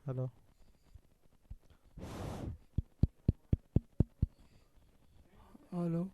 Hello. Hello.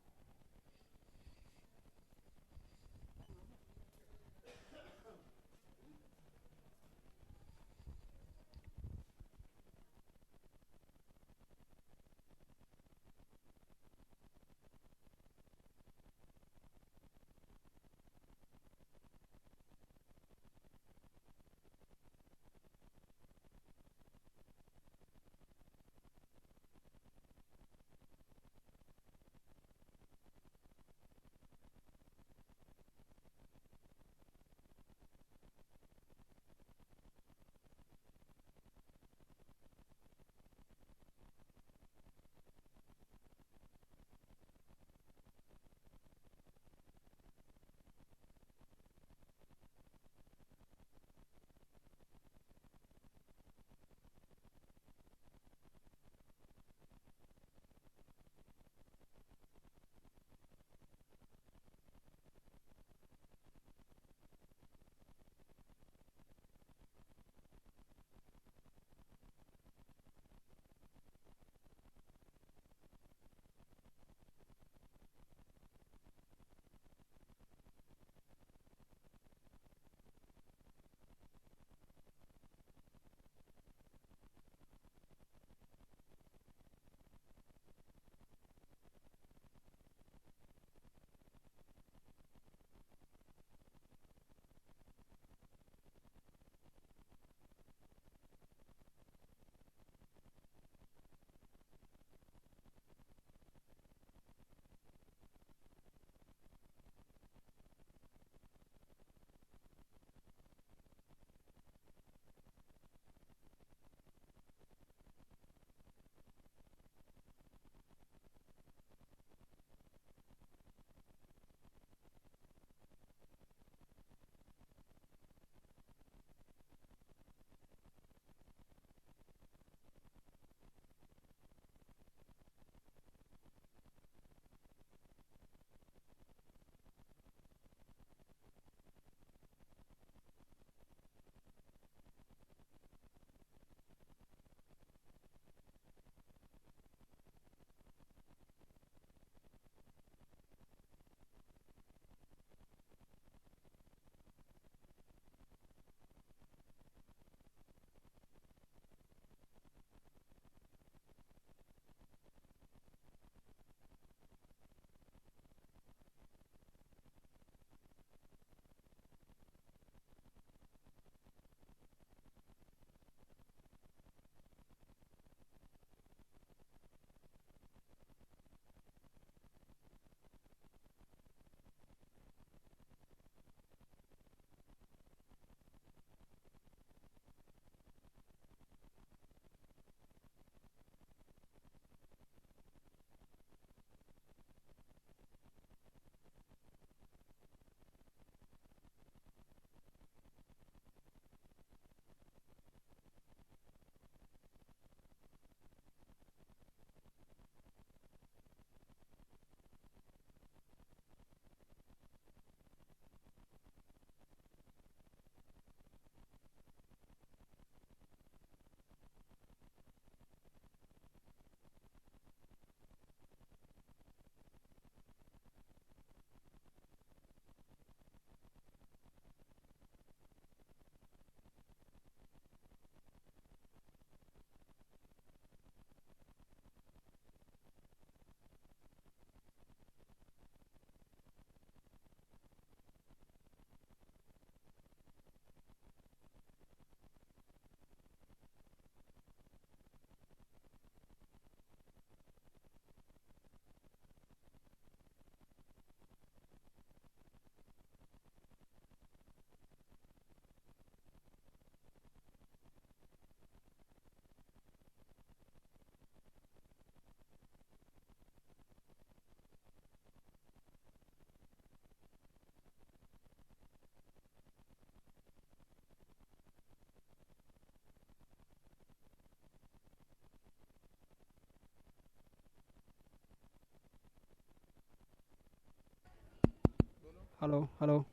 Hello. Hello.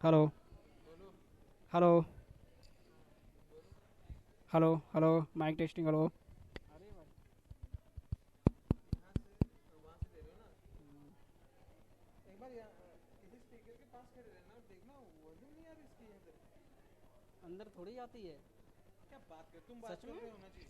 Hello. Hello. Hello hello mike testing hello अंदर थोड़ी जाती है क्या बात कर तुम बात कर रहे हो ना जी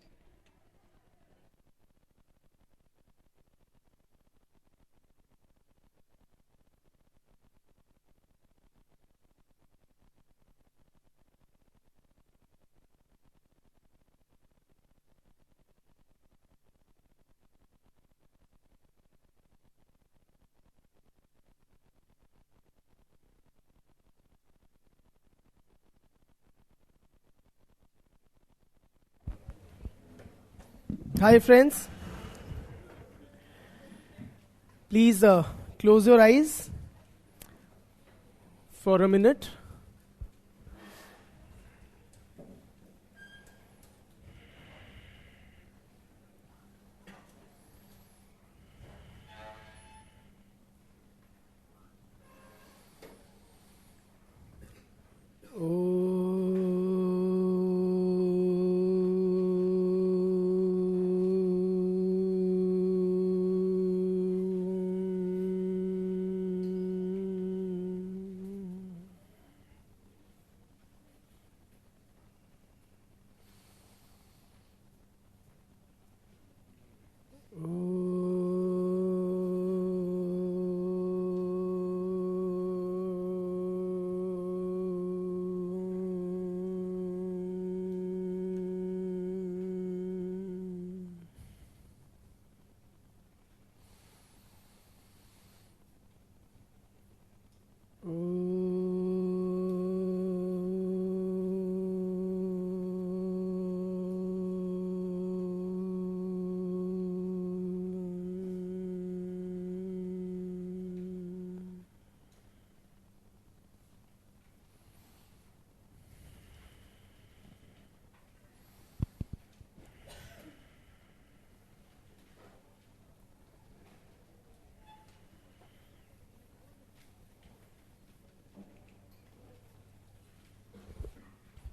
Hi friends, please close your eyes for a minute.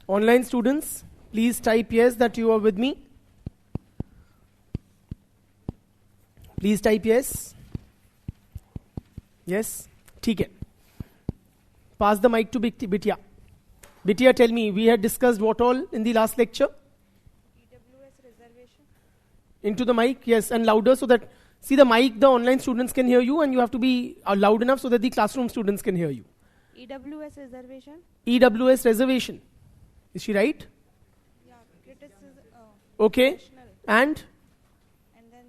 Online students, please type yes that you are with me. Please type yes. Yes. ठीक है. Pass the mic to Bitya. Bitya, tell me, we had discussed what all in the last lecture? EWS reservation. Into the mic, yes, and louder so that, see the mic, the online students can hear you, and you have to be loud enough so that the classroom students can hear you. EWS reservation. EWS reservation. Is she right? Yeah, criticism. Okay. National. And then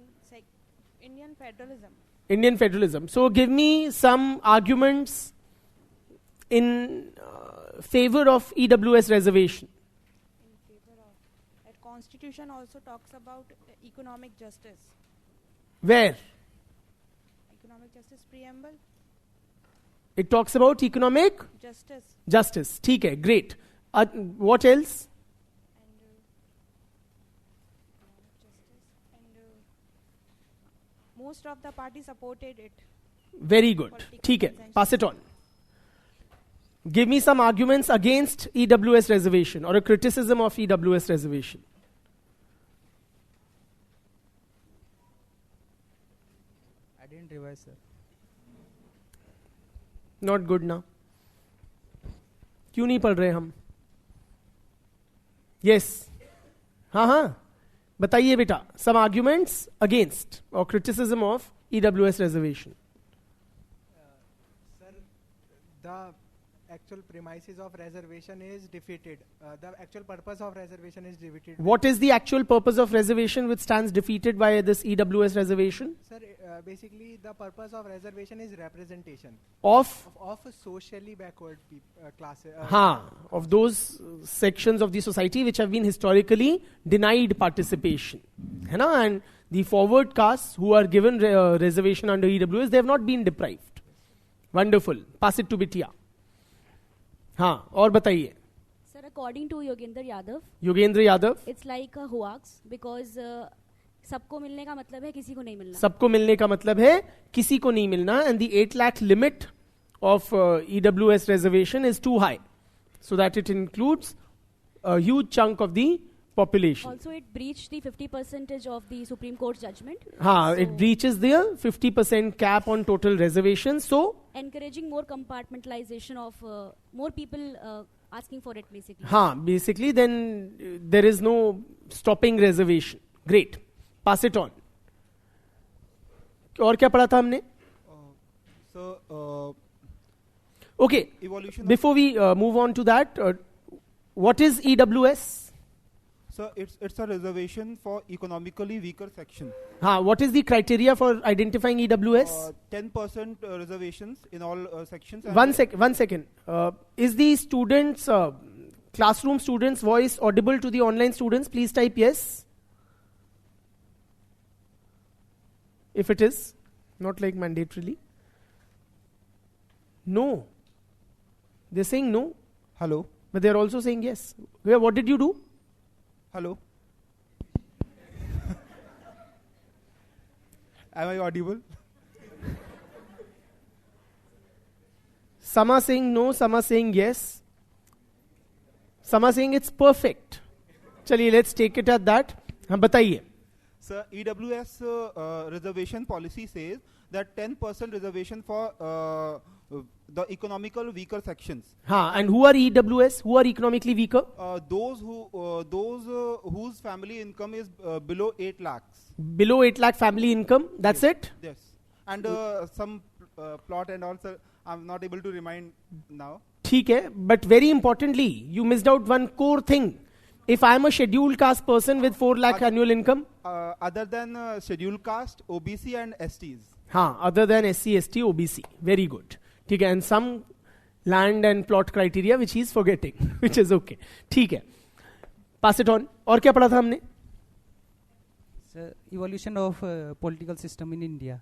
Indian federalism. Indian federalism. So give me some arguments in favor of EWS reservation. In favor of. That constitution also talks about economic justice. Where? Economic justice preamble. It talks about economic Justice. justice. ठीक है, great. What else? And justice. And most of the party supported it. Very good. ठीक है, pass it on. Give me some arguments against EWS reservation or a criticism of EWS reservation. I didn't revise sir Not good ना. क्यों नहीं पढ़ रहे हम? Yes. हाँ हाँ. बताइए बेटा. Some arguments against or criticism of EWS reservation. Sir, the actual premises of reservation is defeated. The actual purpose of reservation is defeated. What is the actual purpose of reservation which stands defeated by this EWS reservation? Sir, basically the purpose of reservation is representation Of socially backward classes. of those sections of the society which have been historically denied participation. है ना? And the forward castes who are given reservation under EWS, they have not been deprived. Wonderful. Pass it to Bitya. हाँ, और बताइए. Sir, according to Yogendra Yadav, it's like a hoax because सबको मिलने का मतलब है किसी को नहीं मिलना. सबको मिलने का मतलब है किसी को नहीं मिलना, and the 8 lakh limit of EWS reservation is too high, so that it includes a huge chunk of the population. Also, it breached the 50% of the Supreme Court judgment. It breaches the 50% cap on total reservations. So, encouraging more compartmentalization of more people asking for it, basically. Basically, then there is no stopping reservation. Great. Pass it on. और क्या पढ़ा था हमने? Okay. Evolution. Before we move on to that, what is EWS? So it's a reservation for economically weaker section. What is the criteria for identifying EWS? 10% reservations in all sections. One second. Is the students, classroom students' voice audible to the online students? Please type yes. If it is, not like mandatorily. No. They're saying no. Hello. But they're also saying yes. What did you do? Hello. Am I audible? Some are saying no, some are saying yes. Some are saying it's perfect. Chaliye, let's take it at that. हाँ बताइए. Sir, EWS reservation policy says that 10% reservation for the economical weaker sections. And who are EWS? Who are economically weaker? Those whose family income is below 8 lakhs. Below 8 lakh family income. That's it. Yes. And some plot and also I'm not able to remind now. ठीक है, but very importantly, you missed out one core thing. If I am a scheduled caste person with 4 lakh annual income, other than scheduled caste, OBC and STs. Other than SC, ST, OBC. Very good. ठीक है, and some land and plot criteria which he is forgetting, which is okay. ठीक है. Pass it on. और क्या पढ़ा था हमने? Sir, evolution of political system in India.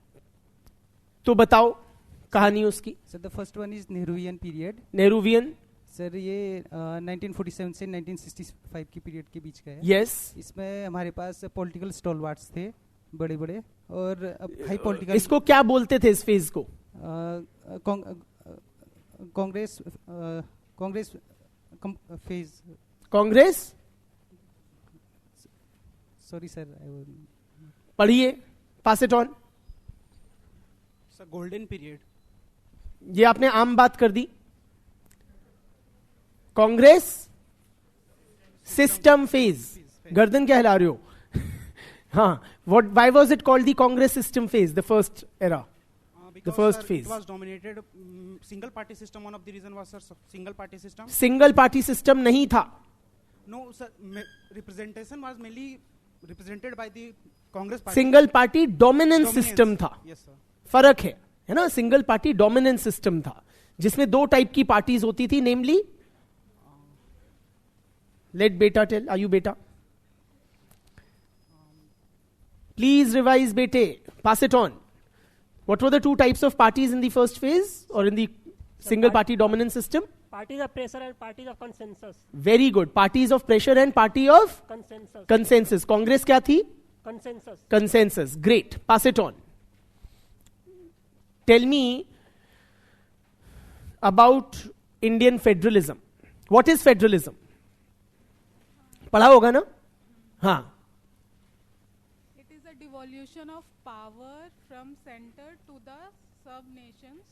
तो बताओ कहानी उसकी. Sir, the first one is Nehruvian period. Nehruvian. Sir ये 1947 से 1965 की पीरियड के बीच का है. Yes. इसमें हमारे पास पॉलिटिकल स्टॉलवार्ट्स थे बड़े बड़े और हाई पॉलिटिकल. इसको क्या बोलते थे इस फेज को? Congress phase. Congress. Sorry sir. पढ़िए. Pass it on. Sir golden period. ये आपने आम बात कर दी. Congress system phase. गर्दन क्या हिला रहे हो? Why was it called the Congress system phase, the first era? The first phase. It was dominated single party system. One of the reason was single party system. Single party system नहीं था. No, sir. Representation was mainly represented by the Congress party. Single party dominance system था. Yes, sir. फर्क है ना? Single party dominance system था जिसमें दो type की पार्टीज होती थी, नेमली. लेट बेटा टेल. आर यू बेटा? Please revise, bete. Pass it on. What were the two types of parties in the first phase or in the single party dominant system? Parties of pressure and parties of consensus. Very good. Parties of pressure and party of Consensus. consensus. Congress क्या थी? Consensus. Consensus. Great. Pass it on. Tell me about Indian federalism. What is federalism? पढ़ा होगा ना? हाँ. Devolution of power from center to the sub-nations.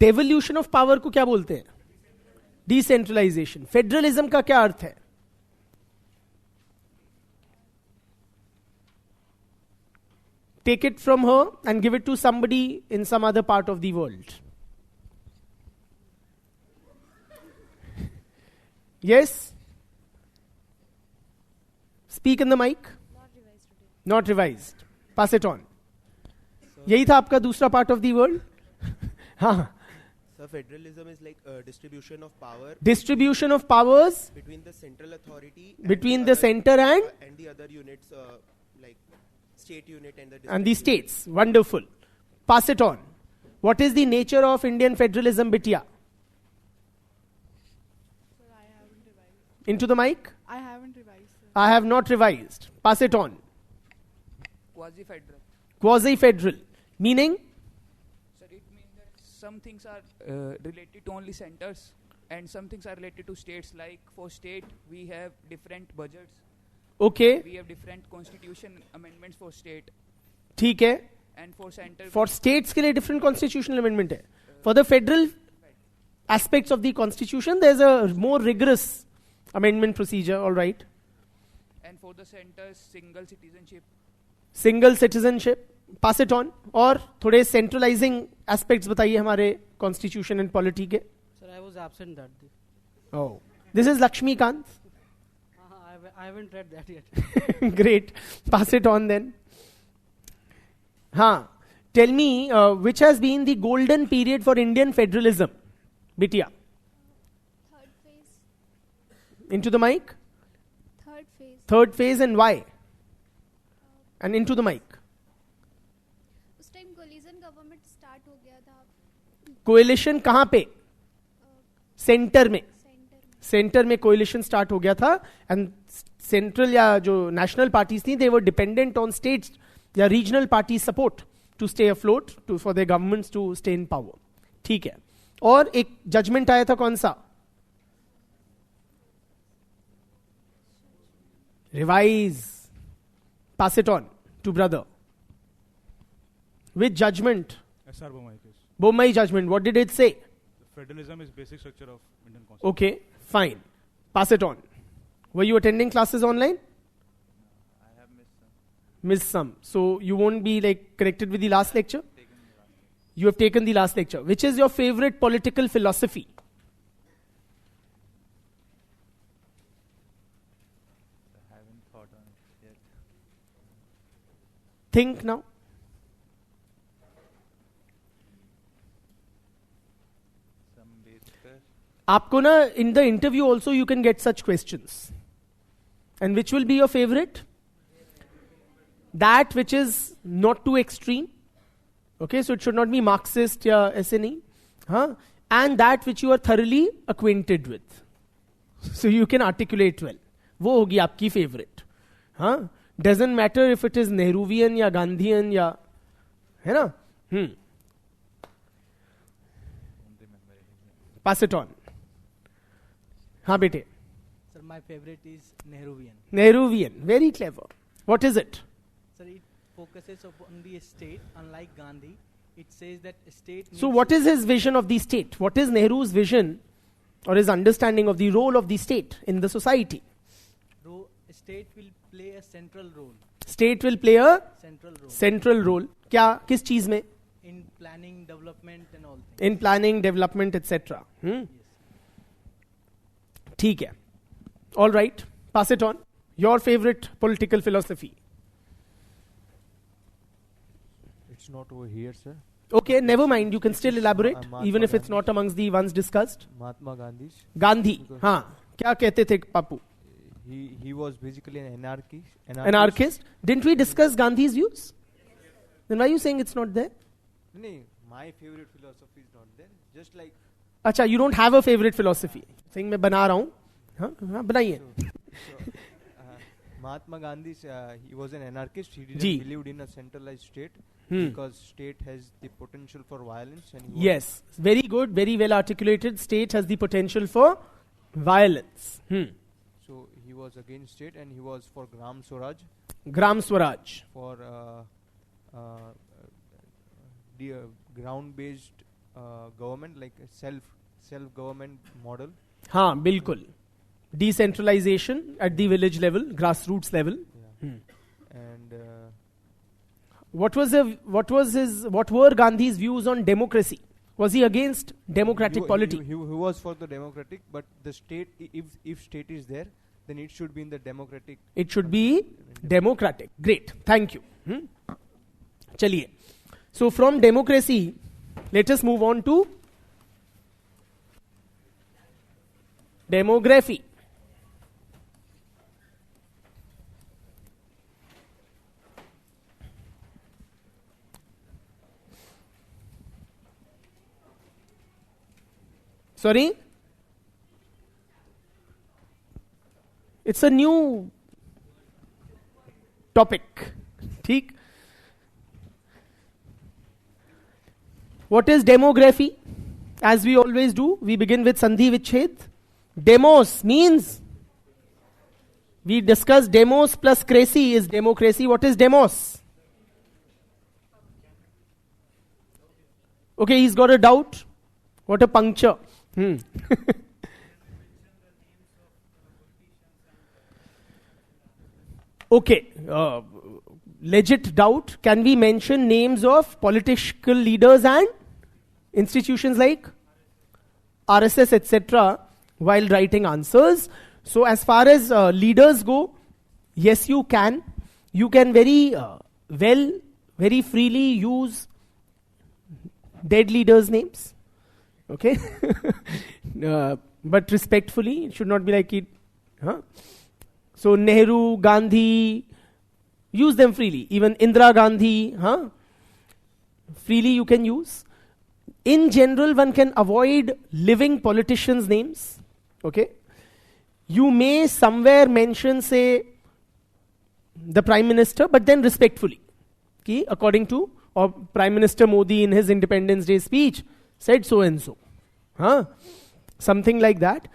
Devolution of power को क्या बोलते हैं? Decentralization. Federalism का क्या अर्थ है? Take it from her and give it to somebody in some other part of the world. Yes? Speak in the mic. Not revised. Pass it on. यही था आपका दूसरा part of the world. हाँ. So federalism is like distribution of power. Distribution of powers between the central authority. Between the center and the other units, like state unit and the states. Wonderful. Pass it on. What is the nature of Indian federalism, Bitya? Sir, I haven't revised. Into the mic. I haven't revised. Sir. I have not revised. Pass it on. Quasi-federal. Quasi-federal. Meaning? Sir, it means that some things are related to only centers. and some things are related to states. Like for state, we have different budgets. Okay. We have different constitution amendments for state. ठीक है. And for center. For states के लिए different constitutional amendment है. For the federal aspects of the constitution, there's a more rigorous amendment procedure. All right. And for the center, single citizenship. Single citizenship. Pass it on. और थोड़े centralizing aspects बताइए हमारे constitution and polity के. Sir, I was absent that day. Oh. This is Lakshmikant. I haven't read that yet. Great. Pass it on then. हाँ. Tell me, which has been the golden period for Indian federalism? Bitya. Third phase. Into the mic. Third phase. Third phase and why? And into the mic. उस time collision government start हो गया था. Coalition कहाँ पे? Centre में. Centre में coalition start हो गया था एंड सेंट्रल या जो नेशनल पार्टीज थी they were dependent on states या regional party support to stay afloat to for the governments to stay in power. ठीक है. और एक जजमेंट आया था कौन सा? Revise. Pass it on to brother. With judgement? SR Bommai case. Bommai judgment. What did it say? Federalism is basic structure of Indian Constitution. Okay, fine. Pass it on. Were you attending classes online? I have missed some. Missed some. So you won't be like connected with the last lecture? You have taken the last lecture. Which is your favorite political philosophy? I haven't thought on it yet. Think now. आपको ना in the interview also you can get such questions. And which will be your favorite? That which is not too extreme. Okay, so it should not be Marxist या ऐसे नहीं. Huh? And that which you are thoroughly acquainted with. So you can articulate well. वो होगी आपकी favorite. Huh? Doesn't matter if it is Nehruvian या Gandhian या है ना? Pass it on. हाँ बेटे. Sir, my favorite is Nehruvian. Nehruvian, very clever. What is it? Sir, it focuses on the state. Unlike Gandhi, it says that state. So what is his vision of the state? What is Nehru's vision or his understanding of the role of the state in the society? State will play a central role. State will play a central role. Central role. क्या किस चीज में? In planning, development and all things. In planning, development, etc. Yes. ठीक है. All right. Pass it on. Your favorite political philosophy. It's not over here, sir. Okay, never mind. You can still elaborate, even if it's not amongst the ones discussed. Mahatma Gandhi. Gandhi. हाँ. क्या कहते थे पापू? He was basically an anarchist. Anarchist. Didn't we discuss Gandhi's views? Then why are you saying it's not there? No, my favorite philosophy is not there. Just like. अच्छा, you don't have a favorite philosophy. Saying मैं बना रहा हूँ. हाँ, बनाइए. Mahatma Gandhi, he was an anarchist. He didn't believe in a centralized state because state has the potential for violence. And yes, very good, very well articulated. State has the potential for violence. So he was against state and he was for Gram Swaraj. Gram Swaraj. For the ground-based government, like a self-government model. हाँ, बिल्कुल. Decentralization at the village level, grassroots level. Yeah. And what were Gandhi's views on democracy? Was he against democratic polity? He was for the democratic, but the state, if state is there, then it should be in the democratic. It should be democratic. Great. Thank you. चलिए. So from democracy, let us move on to demography. Sorry? It's a new topic. ठीक? What is demography? As we always do, we begin with Sandhi Vichhed. Demos means, we discussed demos plus cracy is democracy. What is demos? Okay, he's got a doubt. What a puncture. Okay, legit doubt. Can we mention names of political leaders and institutions like RSS, etc., while writing answers? So as far as leaders go, yes, you can. You can very very freely use dead leaders' names. Okay? But respectfully, it should not be like it. Huh? So Nehru, Gandhi, use them freely. Even Indira Gandhi, freely you can use. In general, one can avoid living politicians' names. Okay? You may somewhere mention, say, the Prime Minister, but then respectfully. Okay? According to or Prime Minister Modi in his Independence Day speech said so and so. Something like that.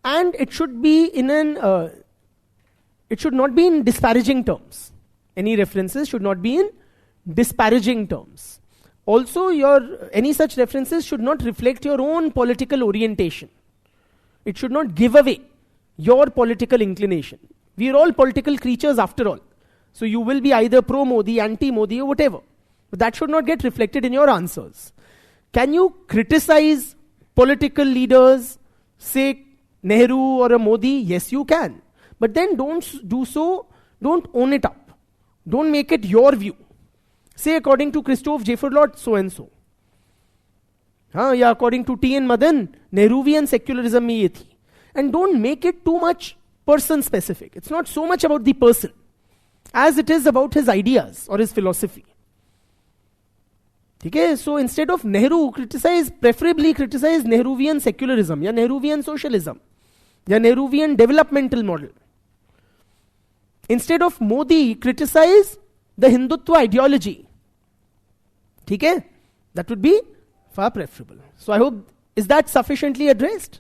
And it should be in it should not be in disparaging terms. Any references should not be in disparaging terms. Also, any such references should not reflect your own political orientation. It should not give away your political inclination. We are all political creatures after all. So you will be either pro-Modi, anti-Modi or whatever. But that should not get reflected in your answers. Can you criticize political leaders, say Nehru or a Modi? Yes, you can. But then don't own it up. Don't make it your view. Say according to Christophe Jefferlot, so and so. Yeah, according to T.N. Madan, Nehruvian secularism mein ye thi. And don't make it too much person specific. It's not so much about the person as it is about his ideas or his philosophy. Okay? So instead of Nehru, preferably criticize Nehruvian secularism, ya Nehruvian socialism, ya Nehruvian developmental model. Instead of Modi, criticize the Hindutva ideology. Okay? That would be far preferable. So I hope, is that sufficiently addressed?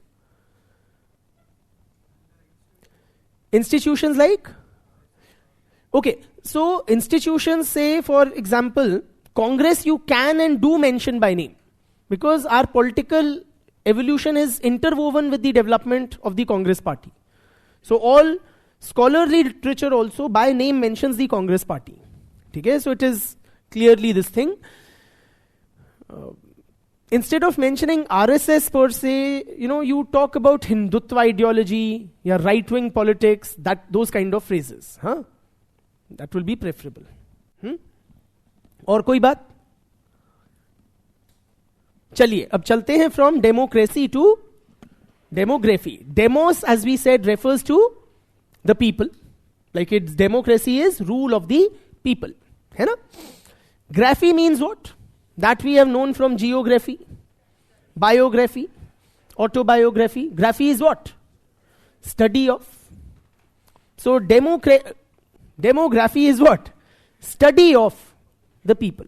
Institutions like? Okay, so institutions, say for example, Congress you can and do mention by name. Because our political evolution is interwoven with the development of the Congress party. So all scholarly literature also by name mentions the Congress party. Okay, so it is clearly this thing. Instead of mentioning RSS per se, you talk about Hindutva ideology, yeah, right-wing politics, those kind of phrases. That will be preferable. और कोई बात? चलिए, अब चलते हैं from democracy to demography. Demos, as we said, refers to the people. Like its democracy is rule of the people. है ना? Graphy means what? That we have known from geography, biography, autobiography. Graphy is what? Study of. So demography is what? Study of the people.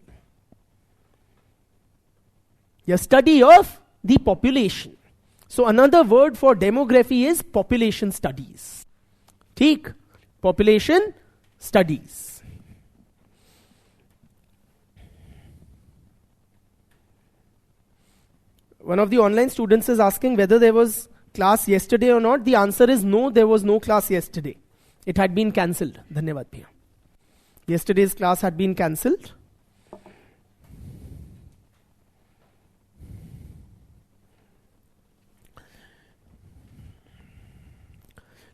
A study of the population. So another word for demography is population studies. ठीक? Population studies. One of the online students is asking whether there was class yesterday or not. The answer is no, there was no class yesterday. It had been cancelled. Dhanyavad bhaiya. Yesterday's class had been cancelled.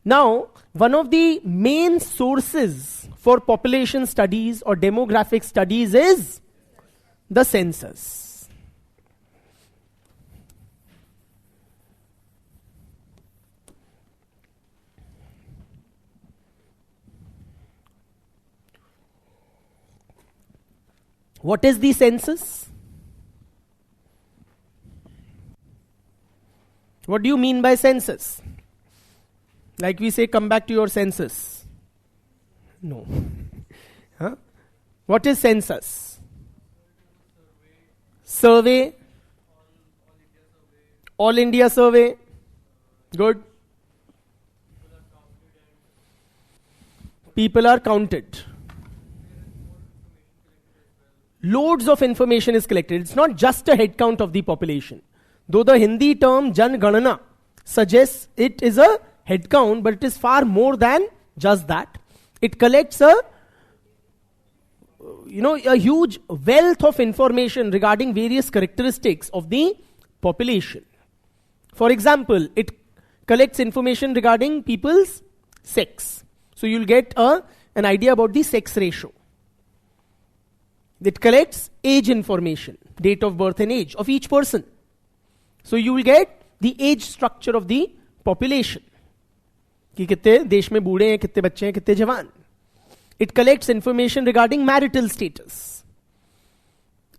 Now, one of the main sources for population studies or demographic studies is the census. What is the census? What do you mean by census? Like we say, come back to your senses. No. What is census? Survey All India survey. Good. People are counted. Loads of information is collected. It's not just a head count of the population. Though the Hindi term Jan Ganana suggests it is a head count, but it is far more than just that. It collects a huge wealth of information regarding various characteristics of the population. For example, it collects information regarding people's sex. So you'll get an idea about the sex ratio. It collects age information, date of birth and age of each person. So you will get the age structure of the population. कि कितने देश में बूढ़े हैं, कितने बच्चे हैं, कितने जवान. It collects information regarding marital status.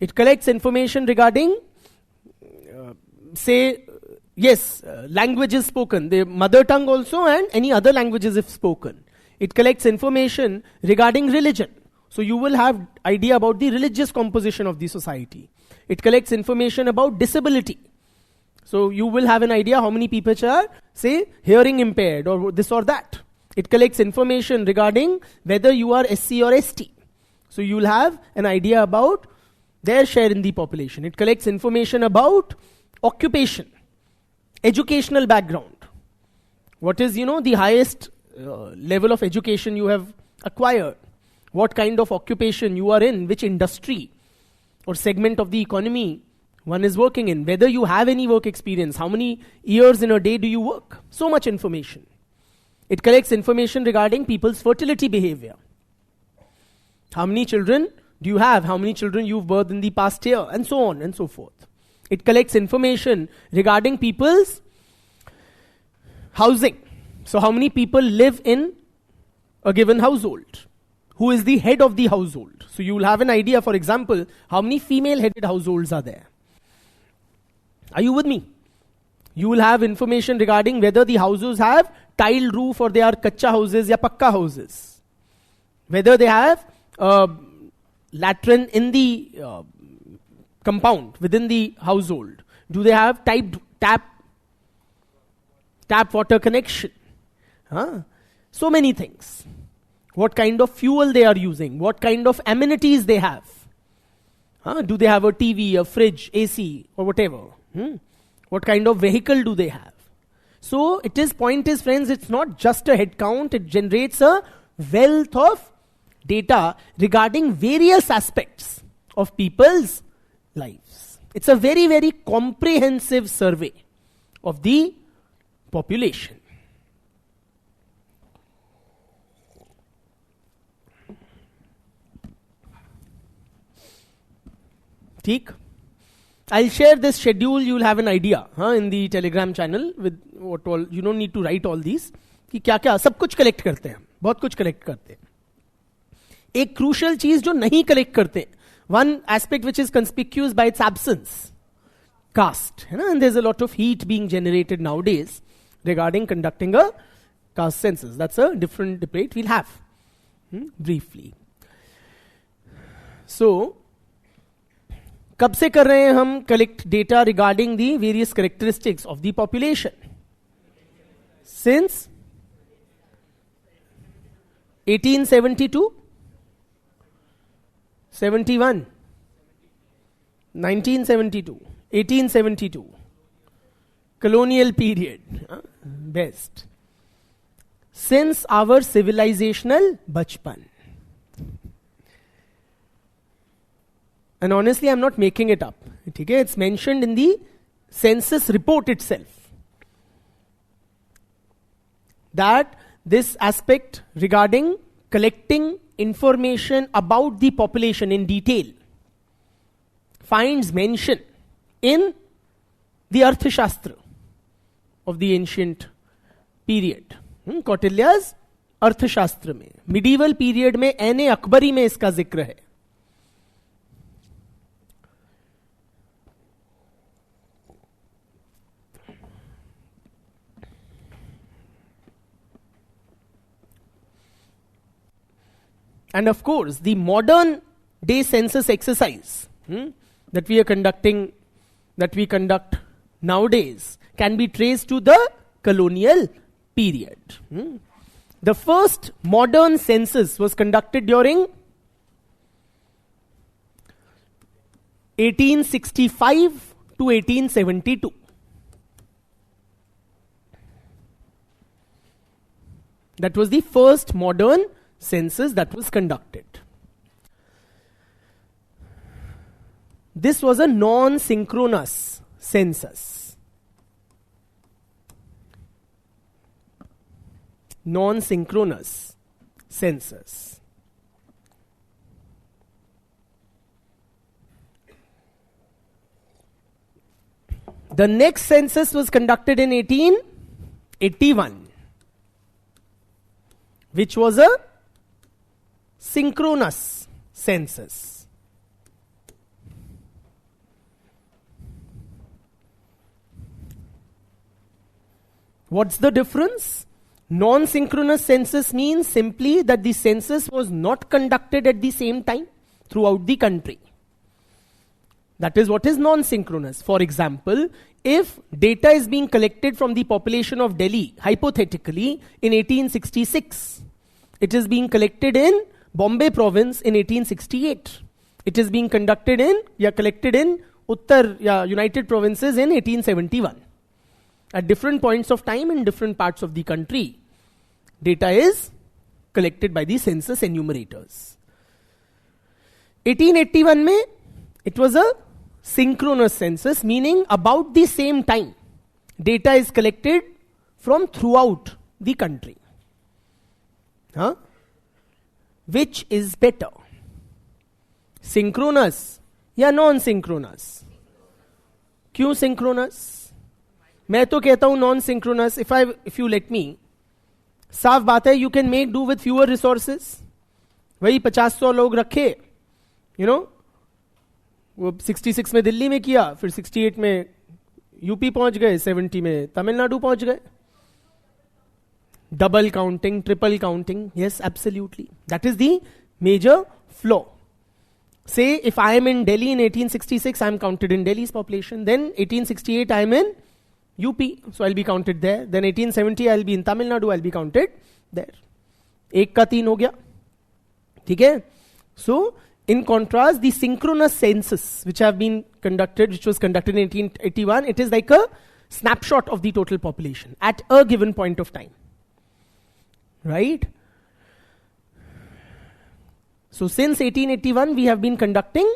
It collects information regarding, languages spoken, the mother tongue also and any other languages if spoken. It collects information regarding religion. So you will have idea about the religious composition of the society. It collects information about disability. So you will have an idea how many people are, say, hearing impaired or this or that. It collects information regarding whether you are SC or ST. So you will have an idea about their share in the population. It collects information about occupation, educational background. What is, the highest level of education you have acquired? What kind of occupation you are in, which industry or segment of the economy one is working in, whether you have any work experience, how many years in a day do you work? So much information. It collects information regarding people's fertility behavior. How many children do you have? How many children you've birthed in the past year? And so on and so forth. It collects information regarding people's housing. So how many people live in a given household? Who is the head of the household? So you will have an idea, for example, how many female-headed households are there. Are you with me? You will have information regarding whether the houses have tiled roof or they are kacha houses or pakka houses. Whether they have latrine in the compound, within the household. Do they have tap water connection? So many things. What kind of fuel they are using? What kind of amenities they have? Do they have a TV, a fridge, AC or whatever? What kind of vehicle do they have? So point is friends, it's not just a head count, it generates a wealth of data regarding various aspects of people's lives. It's a very, very comprehensive survey of the population. ठीक? I'll share this schedule, you'll have an idea in the Telegram channel with what all, you don't need to write all these, कि क्या क्या सब कुछ collect करते हैं, बहुत कुछ collect करते हैं. एक crucial चीज जो नहीं collect करते हैं, one aspect which is conspicuous by its absence, caste, है ना? And there's a lot of heat being generated nowadays regarding conducting a caste census. That's a different debate we'll have briefly. So कब से कर रहे हैं हम collect data regarding the various characteristics of the population? Since 1872, 71, 1972, 1872, colonial period, best. Since our civilizational bachpan. And honestly, I'm not making it up. Okay? It's mentioned in the census report itself that this aspect regarding collecting information about the population in detail finds mention in the Arthashastra of the ancient period. Kautilya's Arthashastra में, medieval period में, N.A. Akbari में इसका जिक्र है. And of course, the modern day census exercise that we are conducting, that we conduct nowadays can be traced to the colonial period. The first modern census was conducted during 1865 to 1872. That was the first modern census that was conducted. This was a non-synchronous census. Non-synchronous census. The next census was conducted in 1881, which was a synchronous census. What's the difference? Non-synchronous census means simply that the census was not conducted at the same time throughout the country. That is what is non-synchronous. For example, if data is being collected from the population of Delhi, hypothetically, in 1866, it is being collected in Bombay province in 1868. It is being collected in Uttar, United Provinces in 1871. At different points of time in different parts of the country, data is collected by the census enumerators. 1881 mein, it was a synchronous census, meaning about the same time, data is collected from throughout the country. Which is better? Synchronous या non-synchronous? क्यों synchronous? मैं तो कहता हूं non-synchronous. If you let me, साफ बात है, you can make do with fewer resources. वही 50-100 लोग रखे, वो 66 में दिल्ली में किया, फिर 68 में यूपी पहुंच गए, 70 में तमिलनाडु पहुंच गए. Double counting, triple counting, yes, absolutely. That is the major flaw. Say if I am in Delhi in 1866, I am counted in Delhi's population. Then 1868, I am in UP, so I'll be counted there. Then 1870, I'll be in Tamil Nadu, I'll be counted there. एक का 3 हो गया, ठीक है? So, in contrast, the synchronous census, which was conducted in 1881, it is like a snapshot of the total population at a given point of time. Right? So since 1881, we have been conducting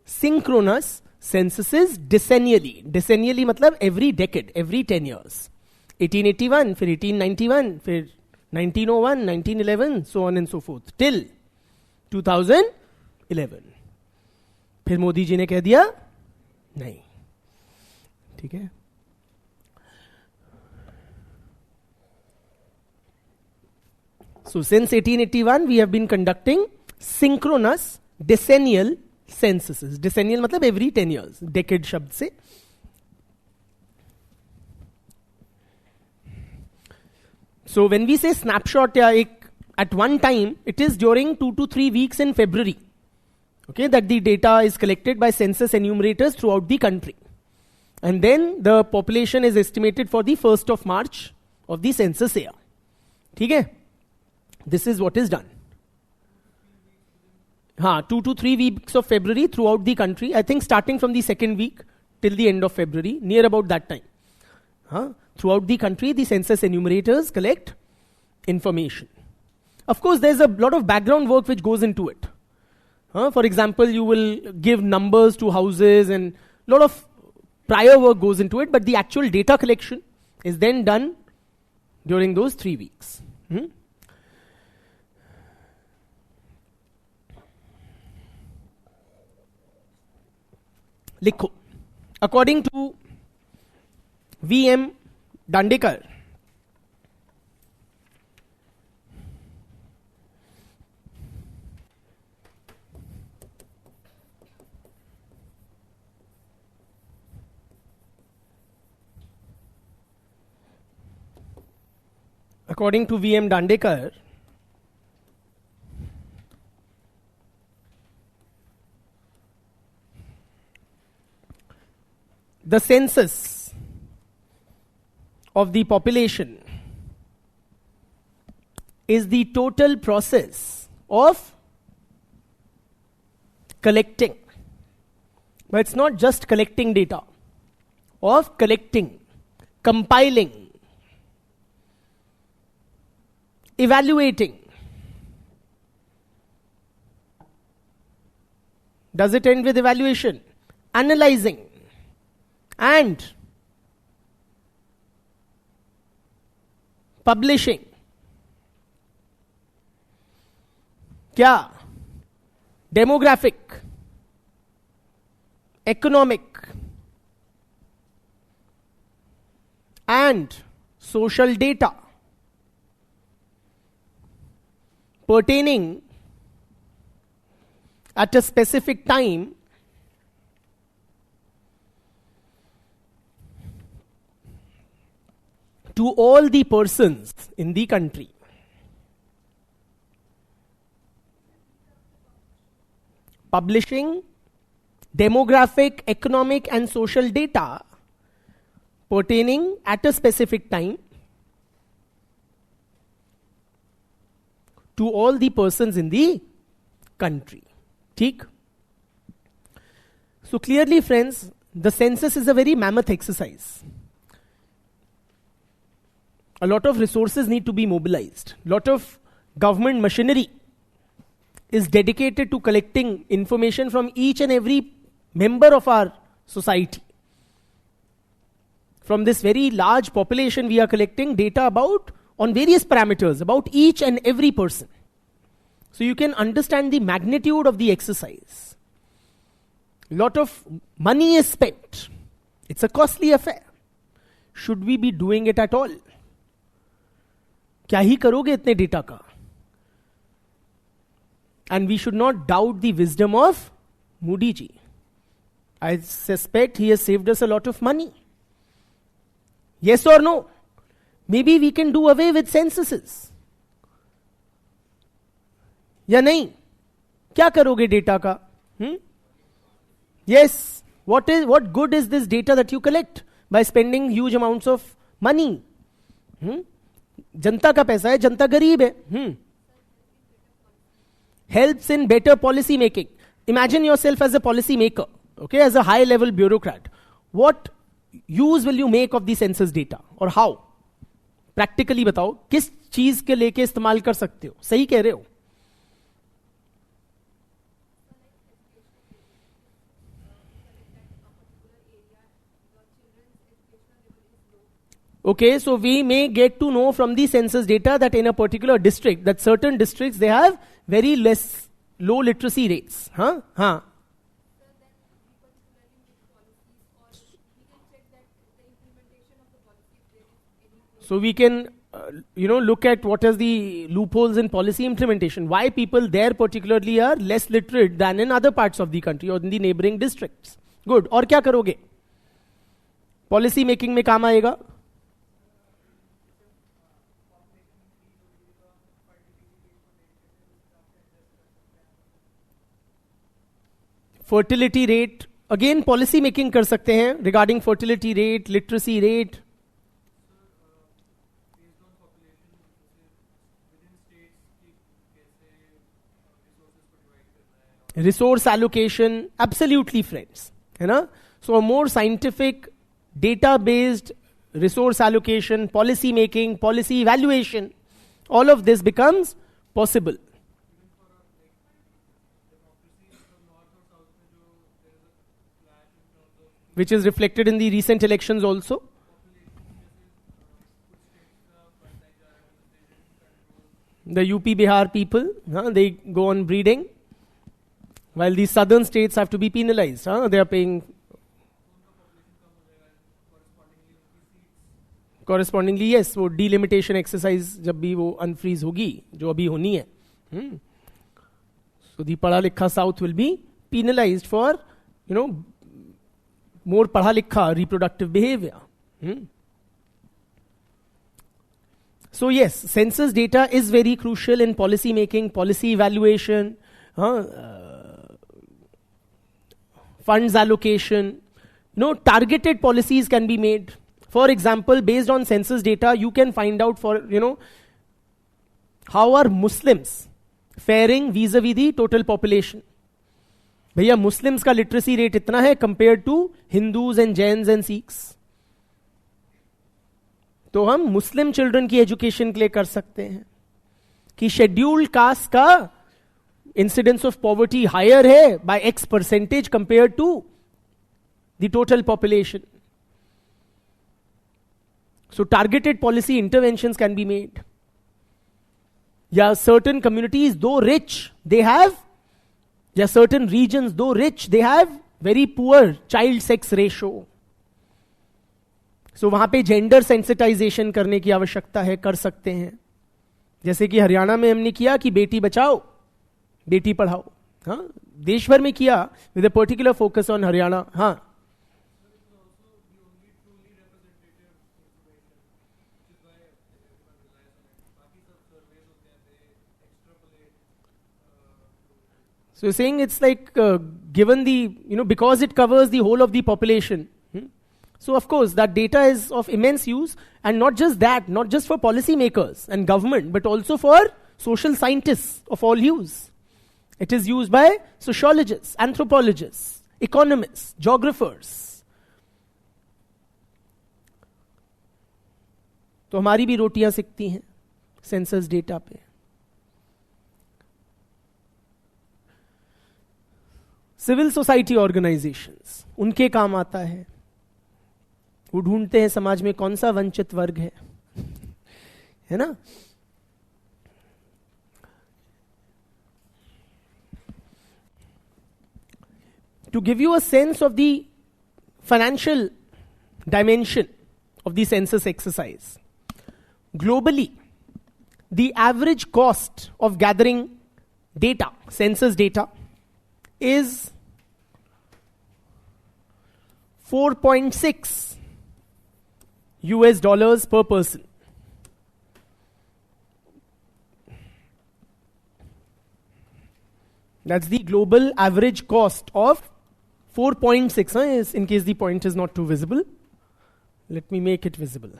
synchronous censuses decennially. Decennially matlab every decade, every 10 years. 1881, फिर 1891, फिर 1901, 1911, so on and so forth, till 2011. फिर मोदी जी ने कह दिया नहीं, ठीक है? So since 1881, we have been conducting synchronous decennial censuses. Decennial matlab every 10 years. Decade शब्द से. So when we say snapshot at one time, it is during 2 to 3 weeks in February. Okay, that the data is collected by census enumerators throughout the country. And then the population is estimated for the 1st of March of the census year. ठीक है? This is what is done. 2 to 3 weeks of February throughout the country. I think starting from the 2nd week till the end of February, near about that time. Throughout the country, the census enumerators collect information. Of course, there's a lot of background work which goes into it. For example, you will give numbers to houses and a lot of prior work goes into it, but the actual data collection is then done during those 3 weeks. लिखो. According to V.M. Dandekar, the census of the population is the total process of collecting. But it's not just collecting data, of collecting, compiling, evaluating. Does it end with evaluation? Analyzing and publishing. क्या? Demographic, economic and social data pertaining at a specific time to all the persons in the country. Publishing demographic, economic and social data pertaining at a specific time to all the persons in the country. ठीक? So clearly, friends, the census is a very mammoth exercise. A lot of resources need to be mobilized. A lot of government machinery is dedicated to collecting information from each and every member of our society. From this very large population, we are collecting data about, on various parameters, about each and every person. So you can understand the magnitude of the exercise. A lot of money is spent. It's a costly affair. Should we be doing it at all? क्या ही करोगे इतने data का? And we should not doubt the wisdom of Modi ji. I suspect he has saved us a lot of money. Yes or no? Maybe we can do away with censuses. या नहीं? क्या करोगे data का? Yes. What good is this data that you collect by spending huge amounts of money? जनता का पैसा है, जनता गरीब है. Helps in better policy making. Imagine yourself as a policy maker, okay, as a high level bureaucrat. What use will you make of the census data or how? Practically बताओ, किस चीज के लेके इस्तेमाल कर सकते हो? सही कह रहे हो? Okay, so we may get to know from the census data that in a particular district, that certain districts, they have very low literacy rates. So we can, look at what is the loopholes in policy implementation. Why people there particularly are less literate than in other parts of the country or in the neighboring districts. Good. और क्या करोगे? Policy making में काम आएगा? Fertility rate, again policy making कर सकते हैं regarding fertility rate, literacy rate. Resource allocation, absolutely friends. So a more scientific, data-based resource allocation, policy making, policy evaluation, all of this becomes possible. Which is reflected in the recent elections also. The UP Bihar people, they go on breeding, while the southern states have to be penalized. They are paying correspondingly, yes, वो delimitation exercise जब भी वो unfreeze होगी, जो अभी होनी है. So the पढ़ा लिखा south will be penalized for, more पढ़ा लिखा reproductive behavior. So yes, census data is very crucial in policy making, policy evaluation, funds allocation. Targeted policies can be made. For example, based on census data, you can find out how are Muslims faring vis-a-vis the total population. भैया Muslims का literacy rate इतना है compare to Hindus and Jains and Sikhs. तो हम मुस्लिम children की education के लिए कर सकते हैं कि शेड्यूल्ड कास्ट का इंसिडेंस ऑफ पॉवर्टी हायर है by X percentage compare to the total population. So targeted policy interventions can be made. या certain communities though rich they have, या certain regions, though rich, they have very poor child sex ratio. So वहां पे gender sensitisation करने की आवश्यकता है, कर सकते हैं. जैसे कि हरियाणा में हमने किया कि बेटी बचाओ बेटी पढ़ाओ. हाँ, देश भर में किया with a particular focus on Haryana. हाँ, so you're saying it's like given the, because it covers the whole of the population. So of course that data is of immense use, and not just that, not just for policymakers and government, but also for social scientists of all use. It is used by sociologists, anthropologists, economists, geographers. तो हमारी भी रोटियां सिकती हैं census data पे. Civil society organisations, उनके काम आता है. वो ढूंढते हैं समाज में कौन सा वंचित वर्ग है ना. To give you a sense of the financial dimension of the census exercise, globally, the average cost of gathering data, census data, is 4.6 US dollars per person. That's the global average cost of 4.6. In case the point is not too visible, let me make it visible.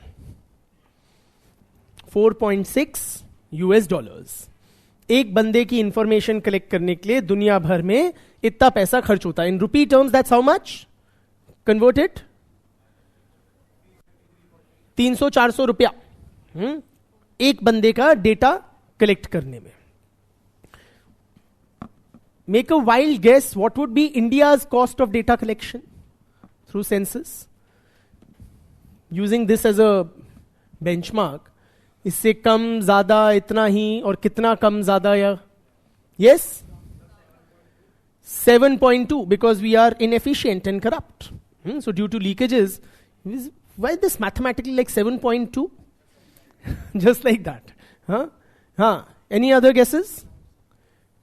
4.6 US dollars. एक बंदे की information collect करने के लिए दुनिया भर में इतना पैसा खर्च होता है. In rupee terms that's how much converted? 300-400 रुपया एक बंदे का डेटा कलेक्ट करने में. Make a wild guess what would be India's cost of data collection through census using this as a benchmark. इससे कम, ज्यादा, इतना ही, और कितना कम, ज्यादा, या yes 7.2 because we are inefficient and corrupt. So due to leakages, why this mathematically like 7.2? Just like that. Huh? Any other guesses?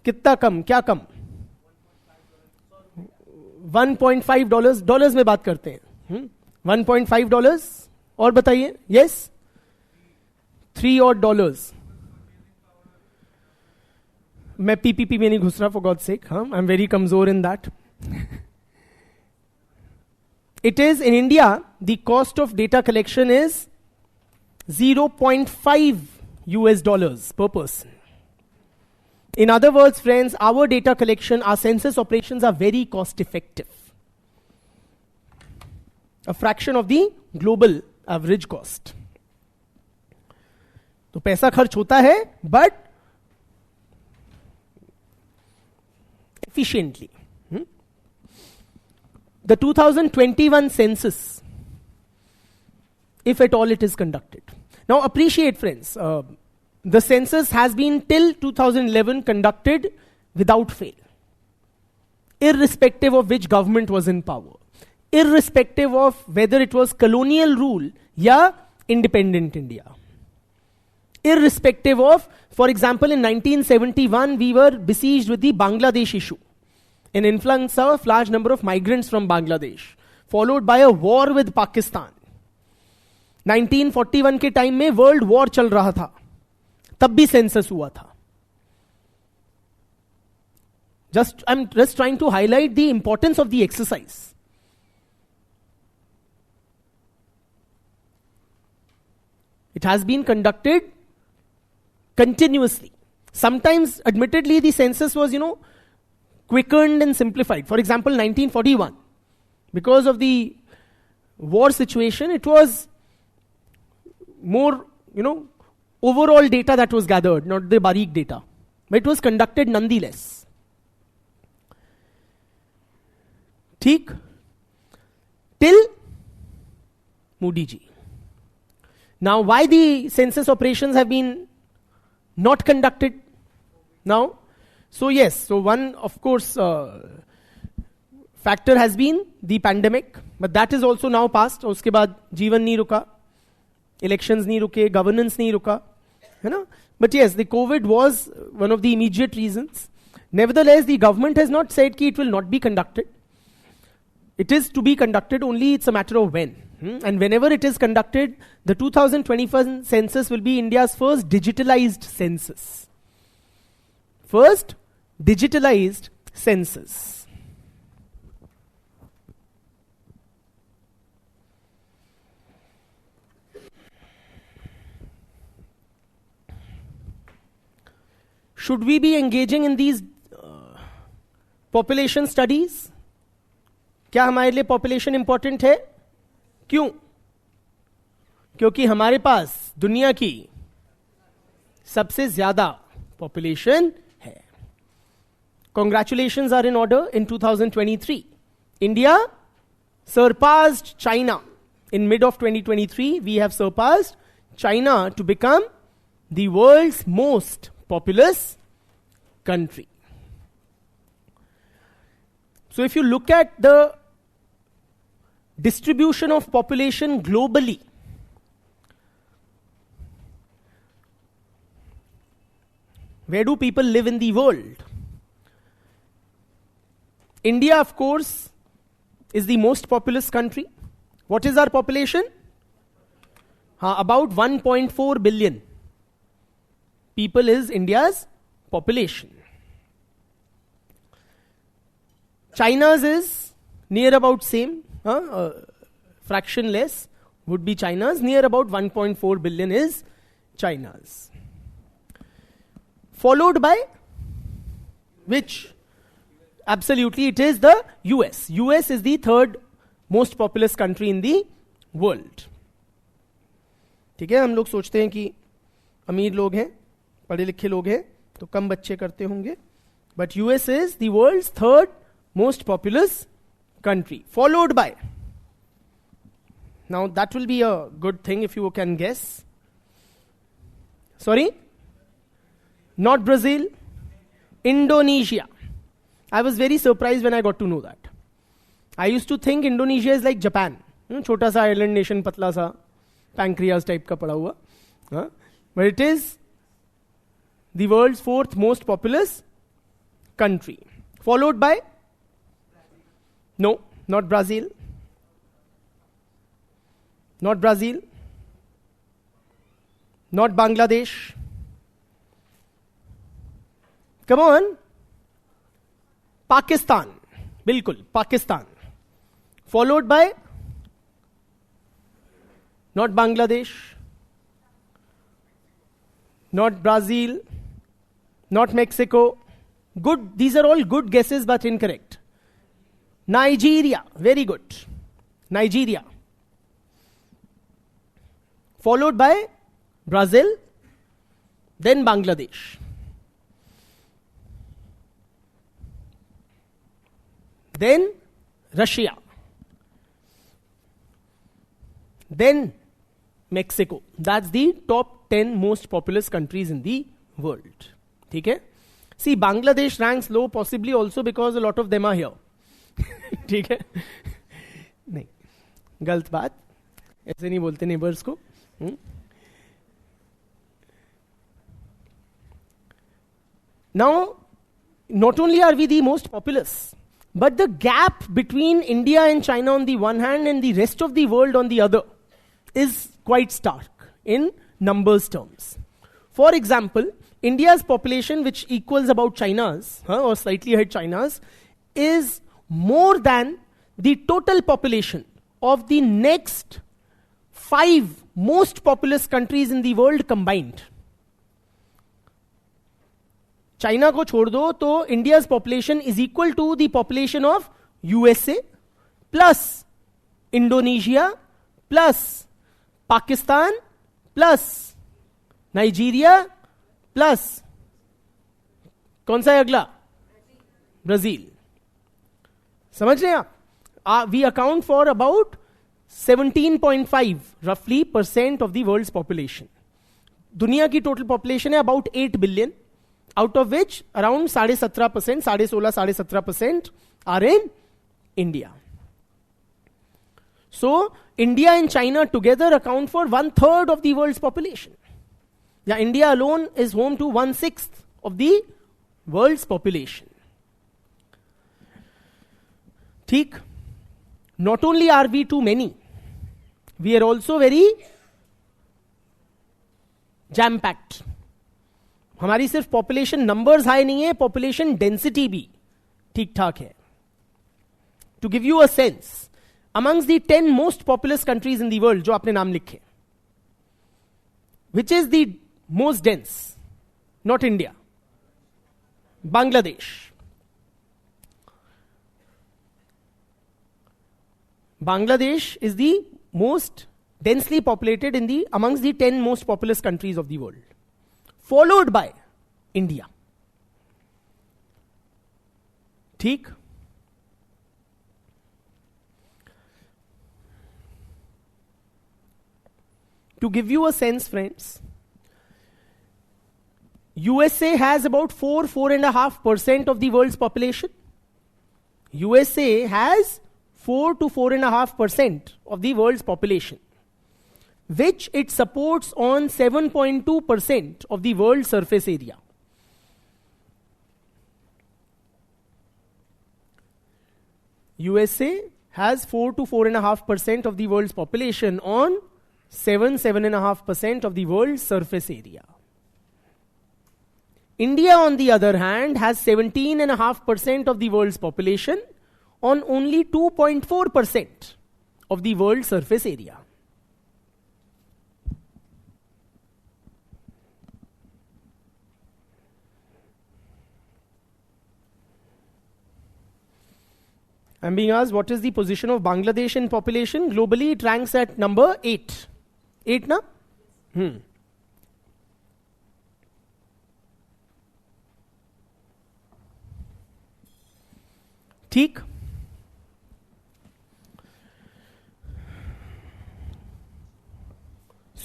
कितना कम, क्या कम? $1.5. डॉलर्स में बात करते हैं. $1.5. और बताइए. यस, $3 मैं पीपीपी में नहीं घुस रहा, फॉर गॉड सेक. हाँ, आई एम वेरी कमजोर in that. It is in India the cost of data collection is 0.5 US dollars per person. In other words, friends, our data collection, our census operations are very cost effective. A fraction of the global average cost. तो पैसा खर्च होता है, but efficiently. The 2021 census, if at all it is conducted. Now appreciate, friends, the census has been till 2011 conducted without fail, irrespective of which government was in power, irrespective of whether it was colonial rule ya independent India, irrespective of, for example, in 1971 we were besieged with the Bangladesh issue, an influx of large number of migrants from Bangladesh, followed by a war with Pakistan. 1941 के time में world war चल रहा था, तब भी census हुआ था. I'm just trying to highlight the importance of the exercise. It has been conducted continuously. Sometimes, admittedly, the census was, quickened and simplified. For example, 1941. Because of the war situation, it was more, overall data that was gathered, not the barik data. But it was conducted nonetheless. Theek? Till Modi ji. Now, why the census operations have been not conducted now? So yes, so one, of course, factor has been the pandemic, but that is also now past. Uske baad जीवन नहीं रुका, elections नहीं रुके, governance नहीं रुका, है ना? But yes, the COVID was one of the immediate reasons. Nevertheless, the government has not said that it will not be conducted. It is to be conducted, only it's a matter of when. And whenever it is conducted, the 2021 census will be India's first digitalized census. First digitalized census. Should we be engaging in these population studies? क्या हमारे लिए population important है? क्यों? क्योंकि हमारे पास दुनिया की सबसे ज्यादा पॉपुलेशन है. Congratulations are in order in 2023. India surpassed China. In mid of 2023, we have surpassed China to become the world's most populous country. So if you look at the distribution of population globally, where do people live in the world? India, of course, is the most populous country. What is our population? About 1.4 billion people is India's population. China's is near about same, fraction less would be China's. Near about 1.4 billion is China's. Followed by which? Absolutely, it is the US. US is the third most populous country in the world. ठीक है, हम लोग सोचते हैं कि अमीर लोग हैं, पढ़े लिखे लोग हैं, तो कम बच्चे करते होंगे. But US is the world's third most populous country, followed by, now that will be a good thing if you can guess. Sorry? Not Brazil, Indonesia. I was very surprised when I got to know that. I used to think Indonesia is like Japan. छोटा सा island nation, पतला सा, pancreas type का पड़ा हुआ. But it is the world's fourth most populous country. Followed by? No, not Brazil. Not Brazil. Not Bangladesh. Come on. Pakistan. Bilkul, Pakistan. Followed by? Not Bangladesh. Not Brazil. Not Mexico. Good, these are all good guesses but incorrect. Nigeria, very good. Nigeria. Followed by Brazil, then Bangladesh. Then Russia. Then Mexico. That's the top 10 most populous countries in the world. Okay? See, Bangladesh ranks low possibly also because a lot of them are here. ठीक है? नहीं, गलत बात, ऐसे नहीं बोलते neighbours को. Now, not only are we the most populous, but the gap between India and China on the one hand and the rest of the world on the other is quite stark in numbers terms. For example, India's population, which equals about China's, or slightly ahead China's, is more than the total population of the next 5 most populous countries in the world combined. China को छोड़ दो तो India's population is equal to the population of USA plus Indonesia plus Pakistan plus Nigeria plus कौन सा है अगला, Brazil. समझ रहे हैं आप? वी अकाउंट फॉर अबाउट 17.5 रफली % ऑफ द वर्ल्ड्स पॉपुलेशन. दुनिया की टोटल पॉपुलेशन है about 8 billion, out of which around 17.5%, 16-17% are in India. So, India and China together account for 1/3 of the world's population. Yeah, India alone is home to 1/6 of the world's population. ठीक? Not only are we too many, we are also very jam-packed. हमारी सिर्फ population numbers high नहीं है, population density भी ठीक ठाक है. To give you a sense, amongst the 10 most populous countries in the world जो आपने नाम लिखे, which is the most dense? Not India, Bangladesh. Bangladesh is the most densely populated in the amongst the 10 most populous countries of the world, followed by India. ठीक? To give you a sense, friends, USA has about 4.5% of the world's population. USA has 4 to 4.5% of the world's population, which it supports on 7.2% of the world's surface area. USA has 4 to 4.5% of the world's population on 7.5% of the world's surface area. India, on the other hand, has 17.5% of the world's population on only 2.4% of the world's surface area. I'm being asked what is the position of Bangladesh in population. Globally, it ranks at number 8. 8 na? ठीक?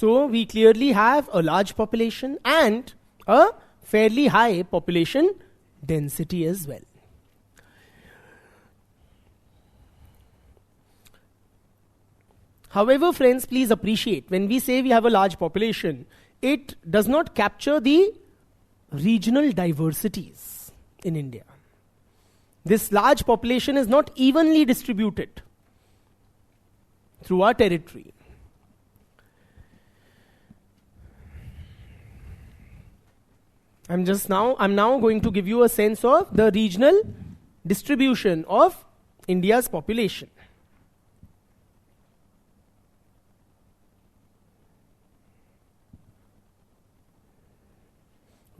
So, we clearly have a large population and a fairly high population density as well. However, friends, please appreciate, when we say we have a large population, it does not capture the regional diversities in India. This large population is not evenly distributed through our territory. I'm now going to give you a sense of the regional distribution of India's population.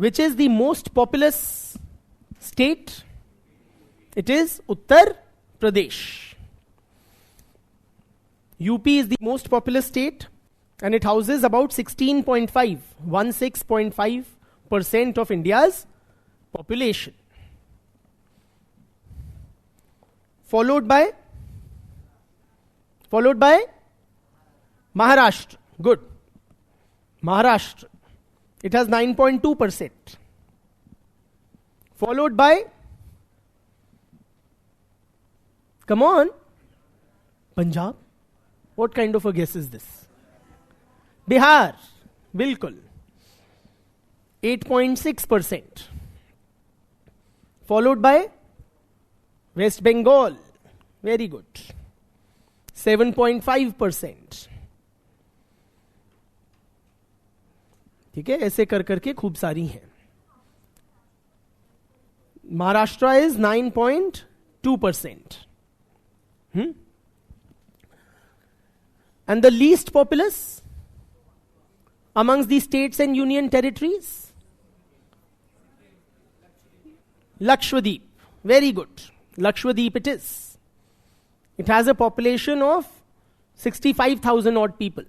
Which is the most populous state? It is Uttar Pradesh. UP is the most populous state and it houses about 16.5% of India's population. Followed by Maharashtra. Good. Maharashtra. It has 9.2%. Followed by, come on, Punjab. What kind of a guess is this? Bihar. Bilkul. 8.6%. Followed by West Bengal. Very good. 7.5%. ठीक है, ऐसे कर करके खूब सारी हैं. Maharashtra is 9.2%. And the least populous amongst the states and union territories? Lakshadweep. Very good. Lakshadweep it is. It has a population of 65,000 odd people.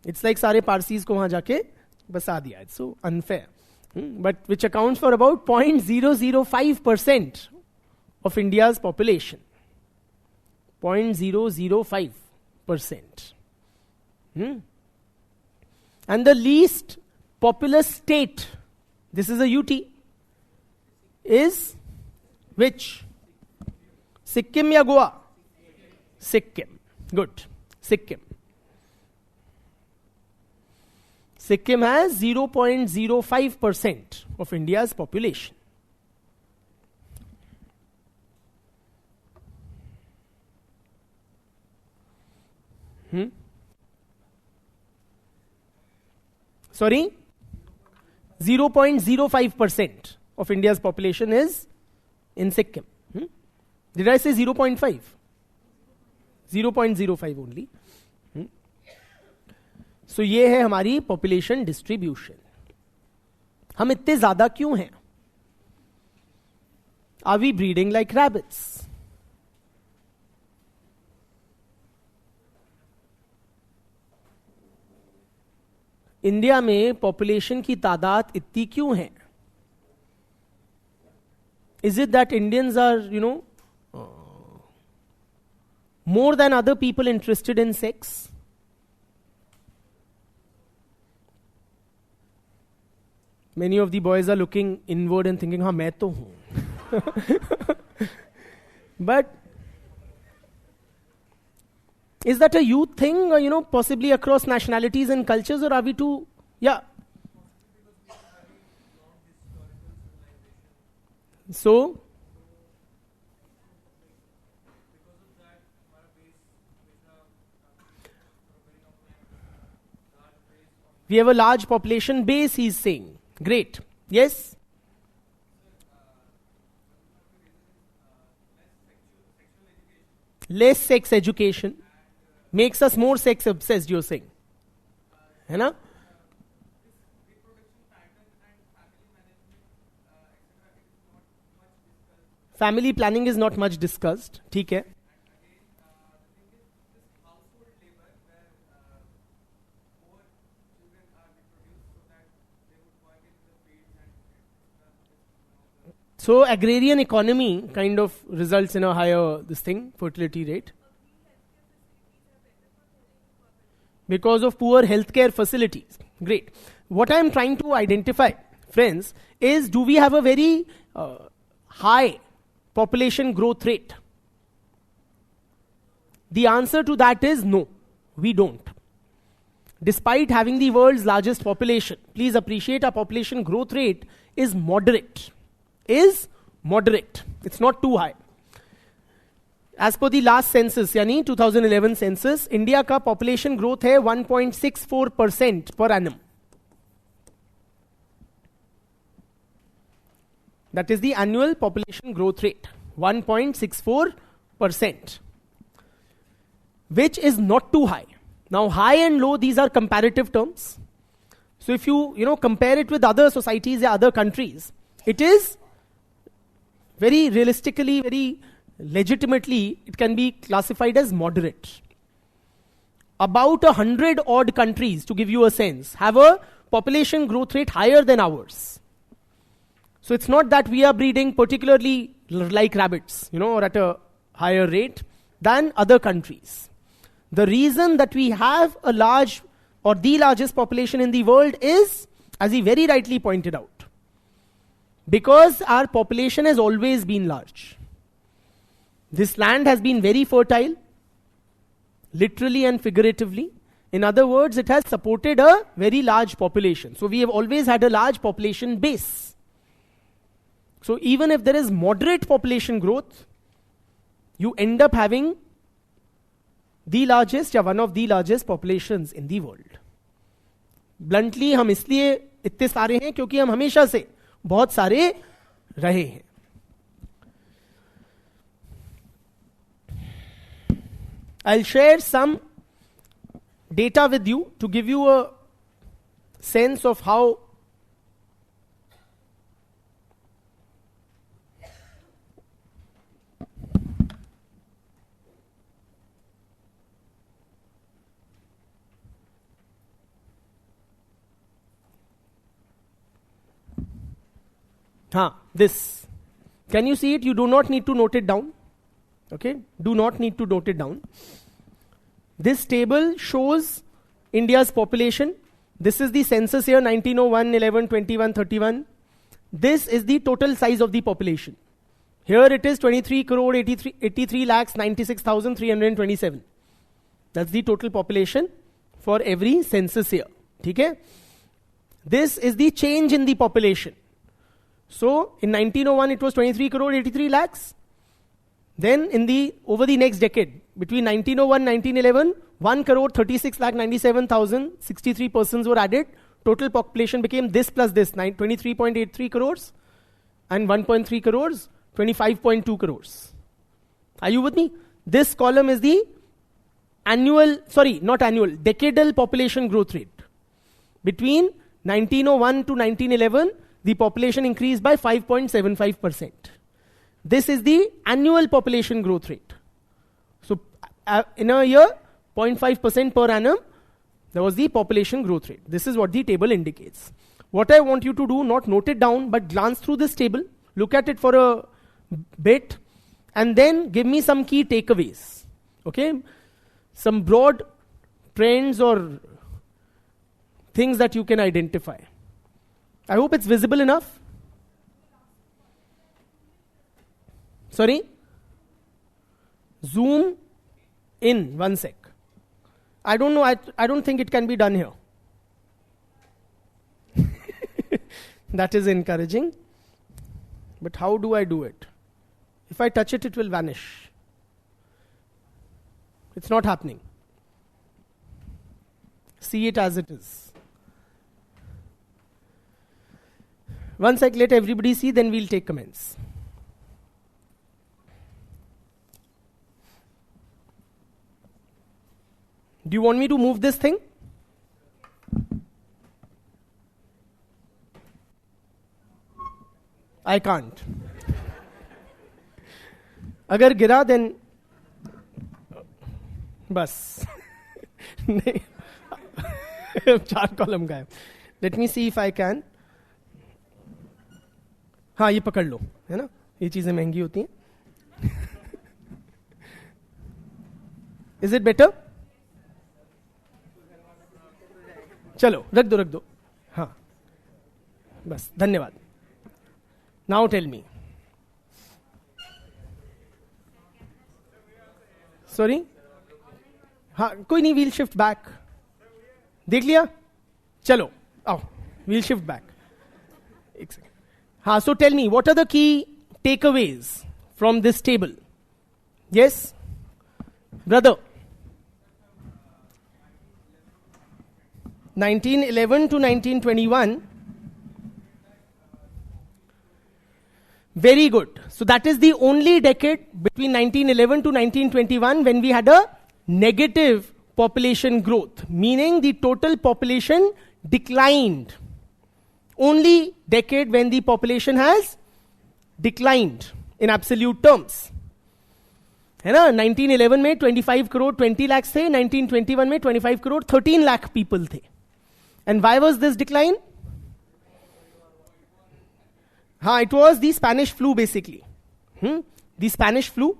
It's like सारे Parsis को वहां जाके बसा दिया. It's so unfair. But which accounts for about 0.005% of India's population. 0.005%. And the least populous state, this is a UT, is which? Sikkim ya Goa? Sikkim. Good. Sikkim. Sikkim has 0.05% of India's population. Sorry? 0.05% of India's population is in Sikkim. Did I say 0.5? 0.05 only. So ये है हमारी population distribution. हम इतने ज्यादा क्यों हैं? Are we breeding like rabbits? India में population की तादाद इतनी क्यों है? Is it that Indians are, more than other people interested in sex? Many of the boys are looking inward and thinking, हाँ मैं तो हूँ. But is that a youth thing, possibly across nationalities and cultures, or are we too, So, we have a large population base, he's saying. Great. Yes? Less sex education makes us more sex obsessed, you're saying. है ना? Family planning is not much discussed. ठीक है. So agrarian economy kind of results in a higher fertility rate. Because of poor healthcare facilities. Great. What I am trying to identify, friends, is do we have a very high population growth rate? The answer to that is no, we don't. Despite having the world's largest population, please appreciate our population growth rate is moderate. It's not too high. As per the last census, यानी 2011 census, India का population growth है 1.64% per annum. That is the annual population growth rate, 1.64%, which is not too high. Now, high and low, these are comparative terms. So if you compare it with other societies or other countries, it is very realistically, very legitimately, it can be classified as moderate. About 100 odd countries, to give you a sense, have a population growth rate higher than ours. So it's not that we are breeding particularly like rabbits, or at a higher rate than other countries. The reason that we have a large or the largest population in the world is, as he very rightly pointed out, because our population has always been large. This land has been very fertile, literally and figuratively. In other words, it has supported a very large population. So we have always had a large population base. So even if there is moderate population growth, you end up having the largest or one of the largest populations in the world. Bluntly, हम इसलिए इतने सारे हैं क्योंकि हम हमेशा से बहुत सारे रहे हैं. I'll share some data with you to give you a sense of how this. Can you see it? You do not need to note it down. Okay? Do not need to note it down. This table shows India's population. This is the census year 1901, 11, 21, 31. This is the total size of the population. Here it is 23 crore 83 lakhs 96,327. That's the total population for every census year. Okay? This is the change in the population. So in 1901 it was 23 crore 83 lakhs. Then over the next decade, between 1901 and 1911, 1 crore 36 lakh 97,063 persons were added. Total population became this plus this, 23.83 crores and 1.3 crores, 25.2 crores. Are you with me? This column is the decadal population growth rate. Between 1901 to 1911, the population increased by 5.75%. This is the annual population growth rate. So in a year, 0.5% per annum, there was the population growth rate. This is what the table indicates. What I want you to do, not note it down, but glance through this table, look at it for a bit, and then give me some key takeaways. Okay? Some broad trends or things that you can identify. I hope it's visible enough. Sorry? Zoom in, 1 sec. I don't know, I don't think it can be done here. That is encouraging. But how do I do it? If I touch it, it will vanish. It's not happening. See it as it is. 1 sec, let everybody see, then we'll take comments. Do you want me to move this thing? I can't. अगर गिरा then बस नहीं 4 column गायब. Let me see if I can. हाँ ये पकड़ लो, है ना, ये चीजें महंगी होती हैं. Is it better? चलो रख दो. हाँ बस, धन्यवाद. Now tell me. Sorry? हाँ कोई नहीं, we'll shift back. देख लिया? चलो आओ, we'll shift back. एक सेकंड. हाँ, so tell me, what are the key takeaways from this table? Yes? Brother. 1911 to 1921. Very good. So that is the only decade between 1911 to 1921 when we had a negative population growth, meaning the total population declined. Only decade when the population has declined in absolute terms. है ना, 1911 में 25 crore 20 lakhs थे, 1921 में 25 crore 13 lakh people थे. And why was this decline? It was the Spanish flu basically. The Spanish flu,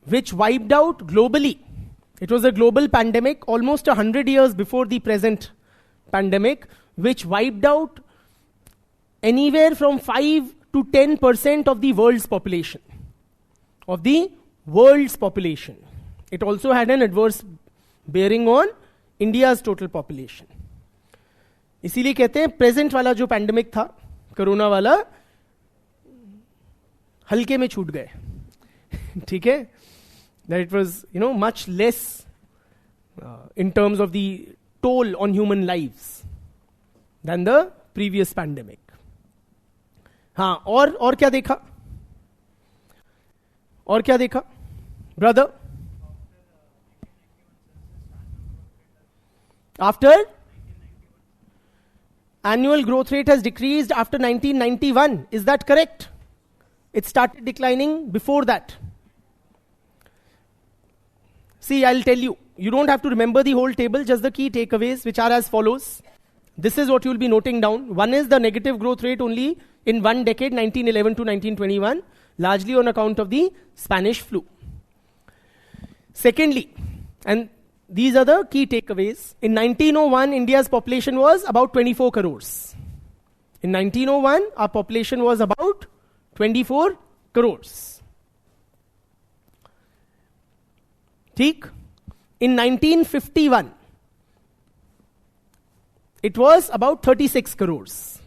which wiped out globally. It was a global pandemic almost 100 years before the present pandemic, which wiped out anywhere from 5 to 10% of the world's population. It also had an adverse bearing on India's total population. इसीलिए कहते हैं present वाला जो pandemic था, corona वाला, हल्के में छूट गए. ठीक है? That it was, much less in terms of the toll on human lives than the previous pandemic. हाँ, और क्या देखा? Brother? After? Annual growth rate has decreased after 1991. Is that correct? It started declining before that. See, I'll tell you. You don't have to remember the whole table, just the key takeaways, which are as follows. This is what you'll be noting down. One is the negative growth rate only in one decade, 1911 to 1921, largely on account of the Spanish flu. Secondly, and these are the key takeaways. In 1901, India's population was about 24 crores. In 1901, our population was about 24 crores. Theek? In 1951, it was about 36 crores.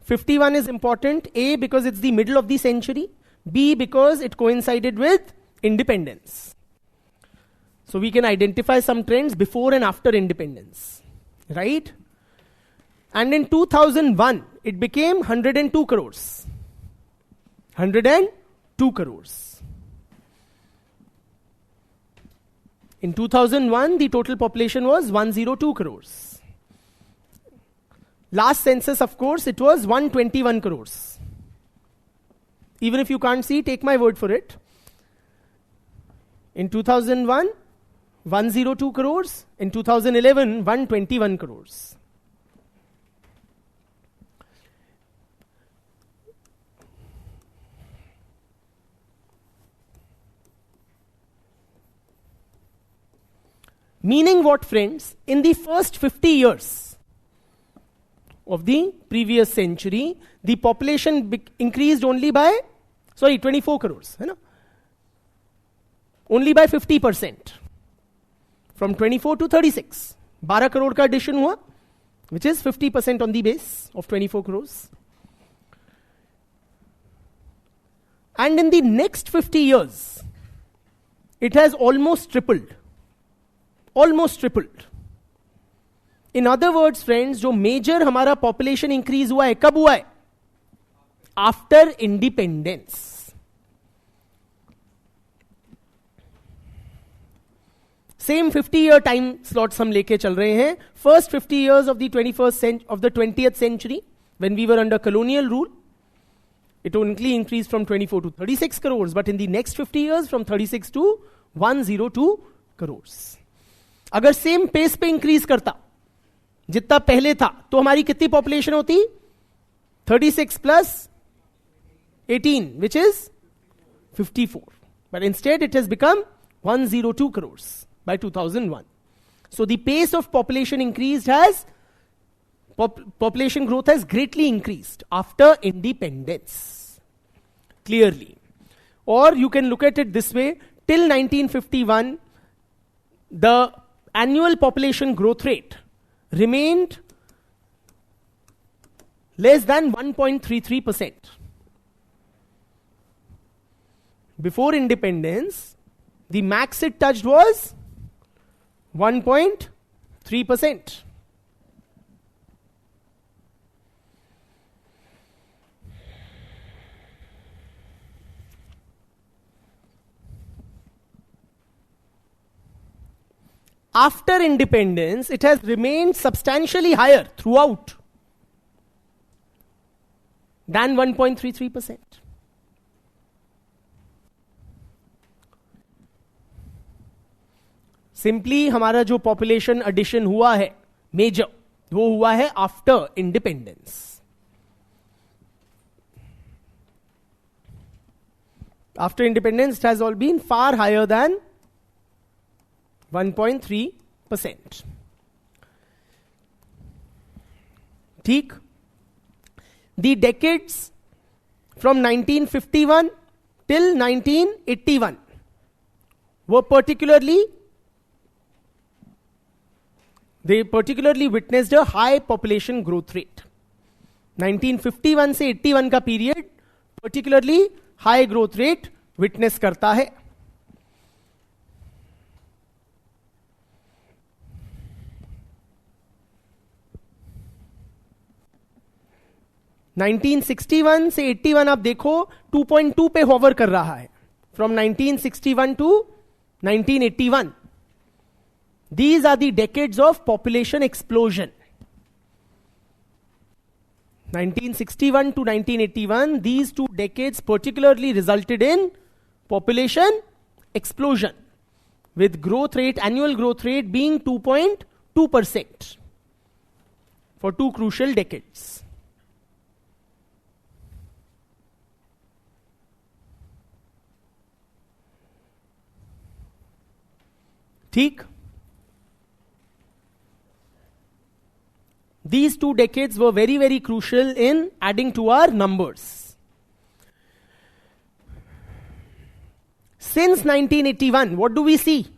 51 is important. A, because it's the middle of the century. B, because it coincided with independence. So we can identify some trends before and after independence. Right? And in 2001, it became 102 crores. 102 crores. In 2001, the total population was 102 crores. Last census, of course, it was 121 crores. Even if you can't see, take my word for it. In 2001, 102 crores. In 2011, 121 crores. Meaning what, friends? In the first 50 years of the previous century, the population increased only by, 24 crores. You know? Only by 50%. From 24 to 36. 12 crore ka addition hua, which is 50% on the base of 24 crores. And in the next 50 years, it has almost tripled. Almost tripled. In other words, friends, जो major हमारा population increase हुआ है, कब हुआ है? After independence. Same 50-year time slots हम लेके चल रहे हैं. First 50 years of the 20th century, when we were under colonial rule, it only increased from 24 to 36 crores. But in the next 50 years, from 36 to 102 crores. अगर same pace पे increase करता जितना पहले था तो हमारी कितनी पॉपुलेशन होती? 36 plus 18, which is 54. But instead it has become 102 crores by 2001. So the pace of population increased has population growth has greatly increased after independence. Clearly. Or you can look at it this way, till 1951 the annual population growth rate remained less than 1.33%. Before independence, the max it touched was 1.3%. After independence, it has remained substantially higher throughout than 1.33%. Simply हमारा जो population addition हुआ है major, वो हुआ है after independence. After independence, it has all been far higher than 1.3%. ठीक? The decades from 1951 till 1981 were particularly witnessed a high population growth rate. 1951 से 81 का period particularly high growth rate witness करता है. 1961 से 81 आप देखो 2.2 पे होवर कर रहा है from 1961 to 1981. These are the decades of population explosion. 1961 to 1981, these 2 decades particularly resulted in population explosion, with annual growth rate being 2.2% for 2 crucial decades. ठीक? These 2 decades were very, very crucial in adding to our numbers. Since 1981, what do we see?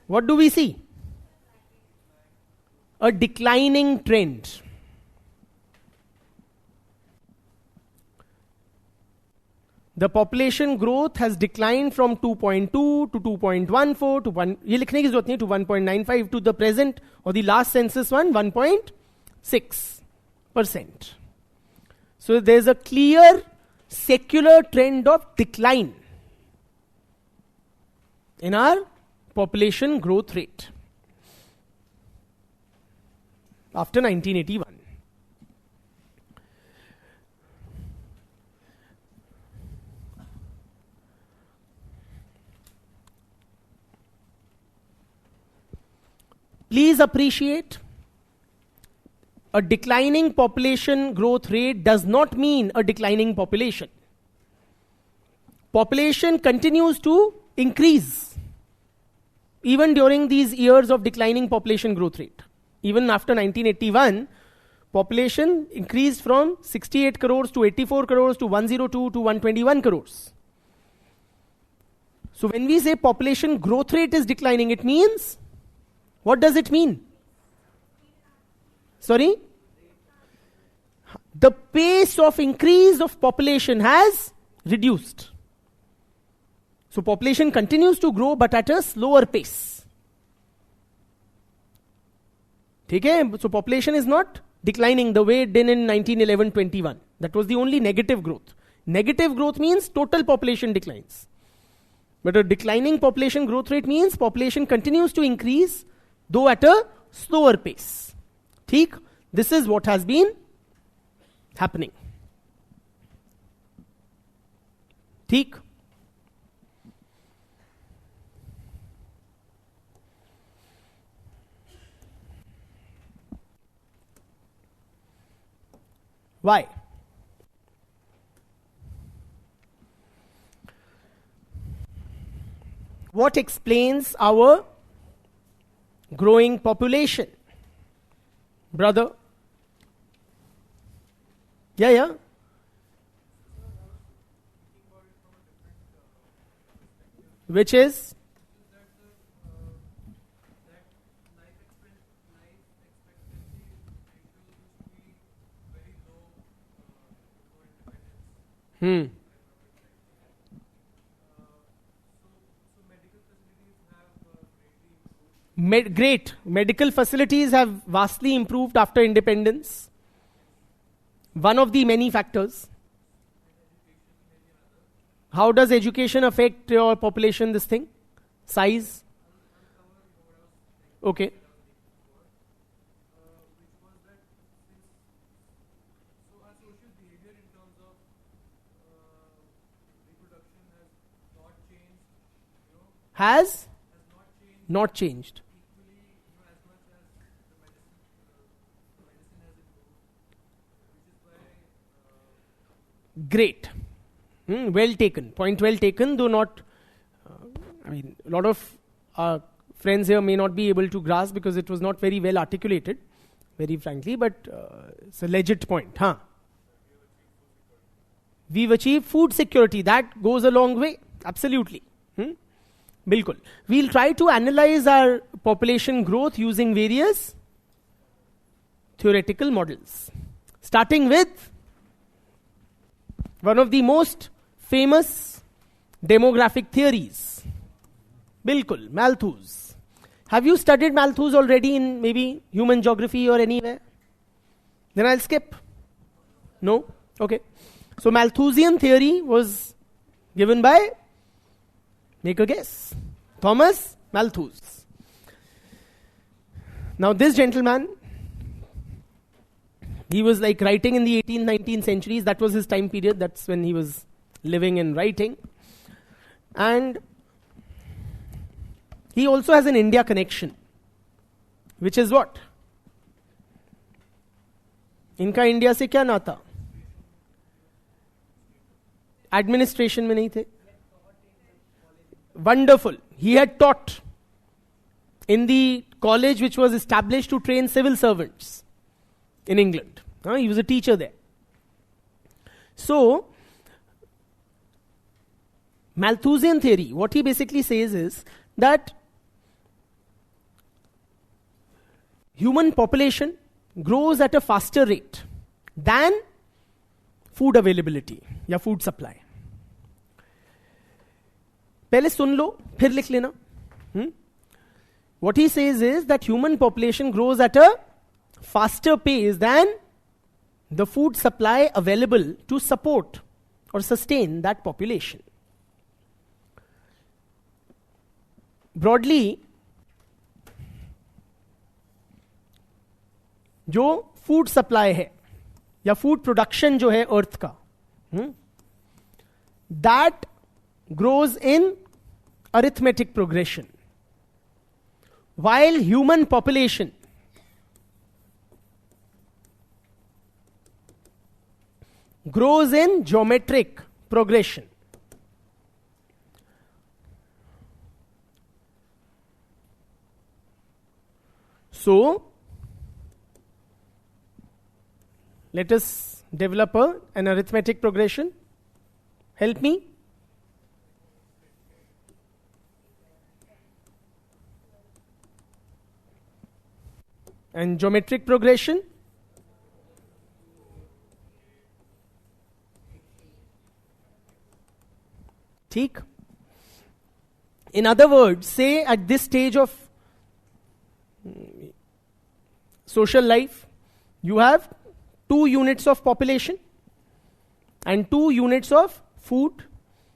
What do we see? A declining trend. The population growth has declined from 2.2 to 2.14 to 1. ये लिखने की जरूरत नहीं, to 1.95 to the present or the last census one 1.6%. So there's a clear secular trend of decline in our population growth rate after 1981. Please appreciate, a declining population growth rate does not mean a declining population. Population continues to increase even during these years of declining population growth rate. Even after 1981, population increased from 68 crores to 84 crores to 102 to 121 crores. So when we say population growth rate is declining, it means, what does it mean? Sorry? The pace of increase of population has reduced. So population continues to grow but at a slower pace. Okay? So population is not declining the way it did in 1911-21. That was the only negative growth. Negative growth means total population declines. But a declining population growth rate means population continues to increase, though at a slower pace. ठीक? This is what has been happening. ठीक? Why? What explains our growing population? Brother? Yeah. Which is? Great. Medical facilities have vastly improved after independence. One of the many factors. How does education affect your population, this thing? Size? Okay. Has not changed. Great. Well taken. Point well taken, though not. A lot of our friends here may not be able to grasp because it was not very well articulated, very frankly, but it's a legit point. We've achieved food security. That goes a long way. Absolutely. Bilkul. We'll try to analyze our population growth using various theoretical models. Starting with one of the most famous demographic theories. Bilkul, Malthus. Have you studied Malthus already in maybe human geography or anywhere? Then I'll skip. No? Okay. So Malthusian theory was given by, make a guess, Thomas Malthus. Now this gentleman, he was like writing in the 18th, 19th centuries. That was his time period. That's when he was living and writing. And he also has an India connection, which is what? इनका India से क्या नाता? Administration में नहीं थे. Wonderful. He had taught in the college which was established to train civil servants in England. He was a teacher there. So, Malthusian theory, what he basically says is that human population grows at a faster rate than food availability या food supply. पहले सुन लो, फिर लिख लेना. What he says is that human population grows at a faster pace than the food supply available to support or sustain that population. Broadly, जो food supply है या food production जो है अर्थ का, that grows in arithmetic progression, while human population grows in geometric progression. So, let us develop an arithmetic progression. Help me. And geometric progression. ठीक. In other words, say at this stage of social life, you have 2 units of population and 2 units of food,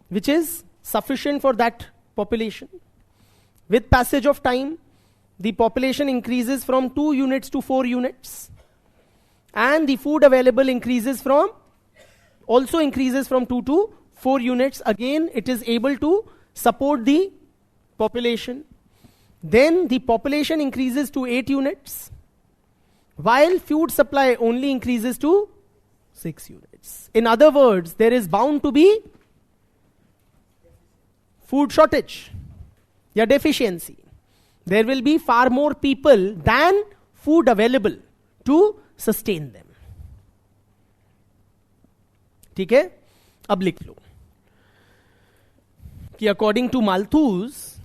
which is sufficient for that population. With passage of time, the population increases from 2 units to 4 units, and the food available also increases from 2 to 4 units. Again, it is able to support the population. Then the population increases to 8 units, while food supply only increases to 6 units. In other words, there is bound to be food shortage, या deficiency. There will be far more people than food available to sustain them. ठीक है? अब लिख लो कि according to Malthus,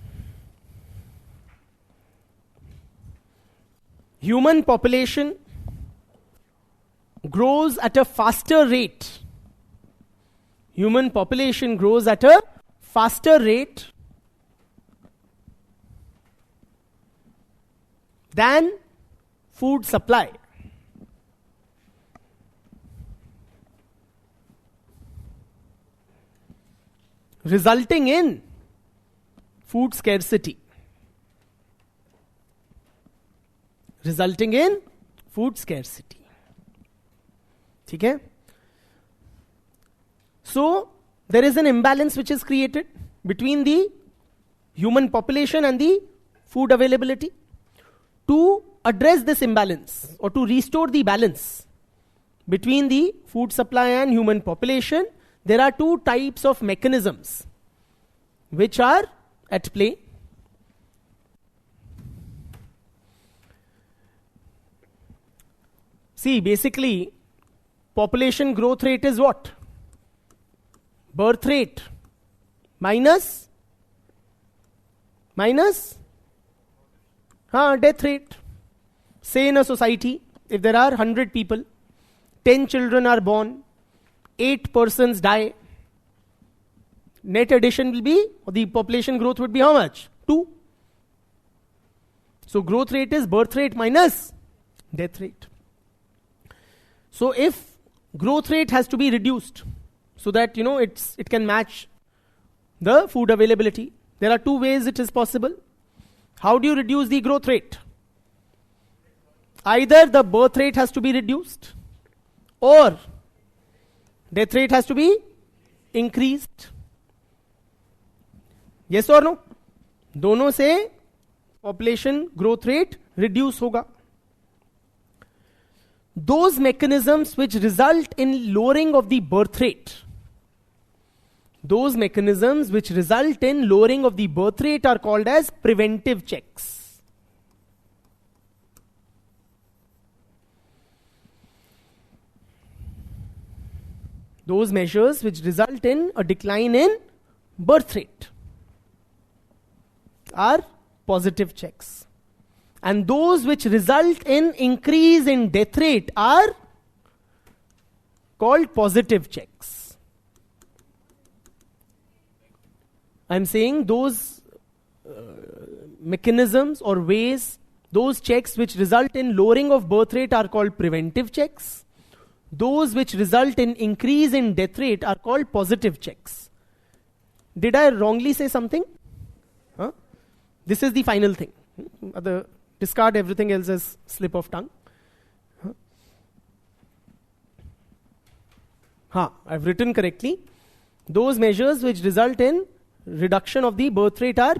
human population grows at a faster rate. Human population grows at a faster rate than food supply. Resulting in food scarcity. Resulting in food scarcity. ठीक है? So, there is an imbalance which is created between the human population and the food availability. To address this imbalance or to restore the balance between the food supply and human population, there are 2 types of mechanisms which are at play. See, basically, population growth rate is what? Birth rate minus death rate. Say in a society, if there are 100 people, 10 children are born, 8 persons die, net addition will be, or the population growth would be how much? 2. So growth rate is birth rate minus death rate. So if growth rate has to be reduced so that it can match the food availability. There are two ways it is possible. How do you reduce the growth rate? Either the birth rate has to be reduced or death rate has to be increased. Yes or no? दोनों से population growth rate reduce होगा. Those mechanisms which result in lowering of the birth rate, those mechanisms which result in lowering of the birth rate are called as preventive checks. Those measures which result in a decline in birth rate are positive checks. And those which result in increase in death rate are called positive checks. I'm saying those mechanisms or ways, those checks which result in lowering of birth rate are called preventive checks. Those which result in increase in death rate are called positive checks. Did I wrongly say something? Huh? This is the final thing. Discard everything else as slip of tongue. I've written correctly. Those measures which result in reduction of the birth rate are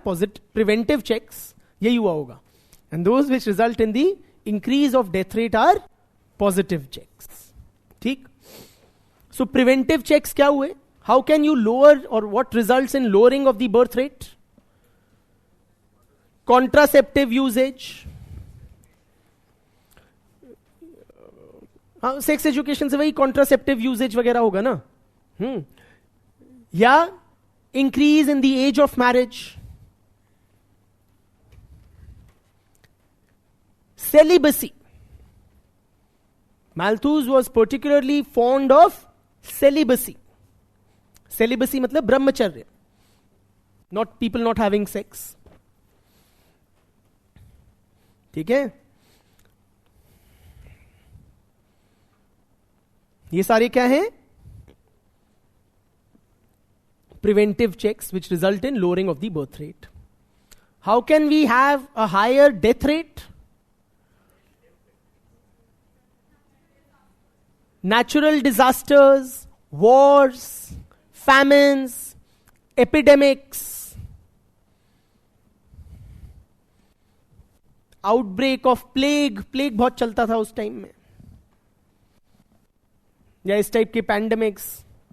preventive checks. Yahi hua hoga. And those which result in the increase of death rate are positive checks. ठीक? So preventive checks क्या हुए? How can you lower, or what results in lowering of the birth rate? Contraceptive usage. Sex education से वही contraceptive usage वगैरह होगा ना. या increase in the age of marriage. Celibacy. Malthus was particularly fond of celibacy. Celibacy मतलब ब्रह्मचर्य. Not people not having sex. ठीक है? ये सारे क्या हैं? Preventive checks which result in lowering of the birth rate. How can we have a higher death rate? Natural disasters, wars, famines, epidemics, outbreak of plague. Plague बहुत चलता था उस टाइम में. या इस टाइप के पैंडेमिक्स,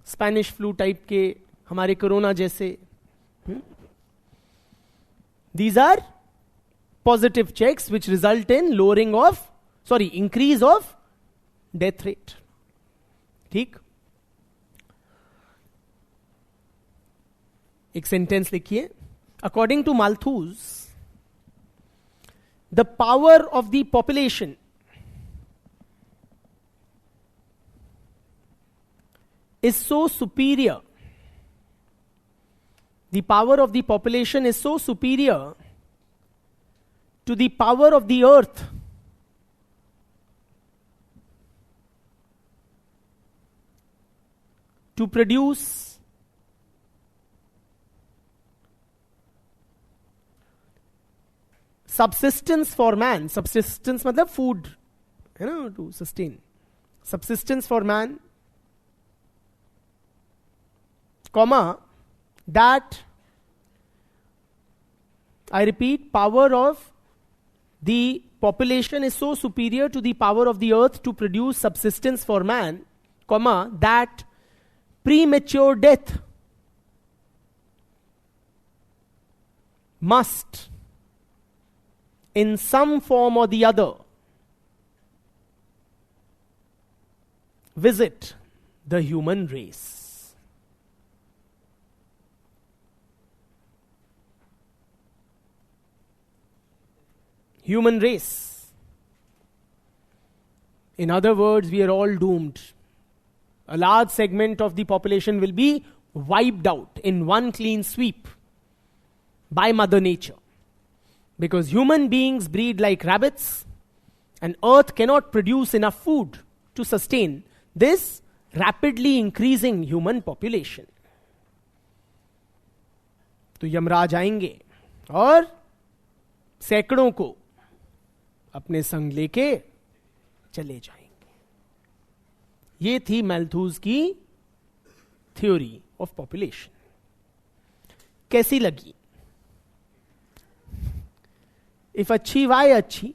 स्पेनिश फ्लू टाइप के, हमारे कोरोना जैसे. These are positive checks which result in increase of death rate. ठीक? एक सेंटेंस लिखिए. According to Malthus, the power of the population is so superior. The power of the population is so superior to the power of the earth to produce subsistence for man. Subsistence matlab food, to sustain. Subsistence for man, comma, that, I repeat, power of the population is so superior to the power of the earth to produce subsistence for man, comma, that premature death must, in some form or the other, visit the human race. Human race. In other words, we are all doomed. A large segment of the population will be wiped out in one clean sweep by Mother Nature. Because human beings breed like rabbits, and earth cannot produce enough food to sustain this rapidly increasing human population. तो यमराज आएंगे और सैकड़ों को अपने संग लेके चले जाएंगे. ये थी मैल्थूस की थ्योरी ऑफ पॉपुलेशन. कैसी लगी? इफ अच्छी वाई अच्छी,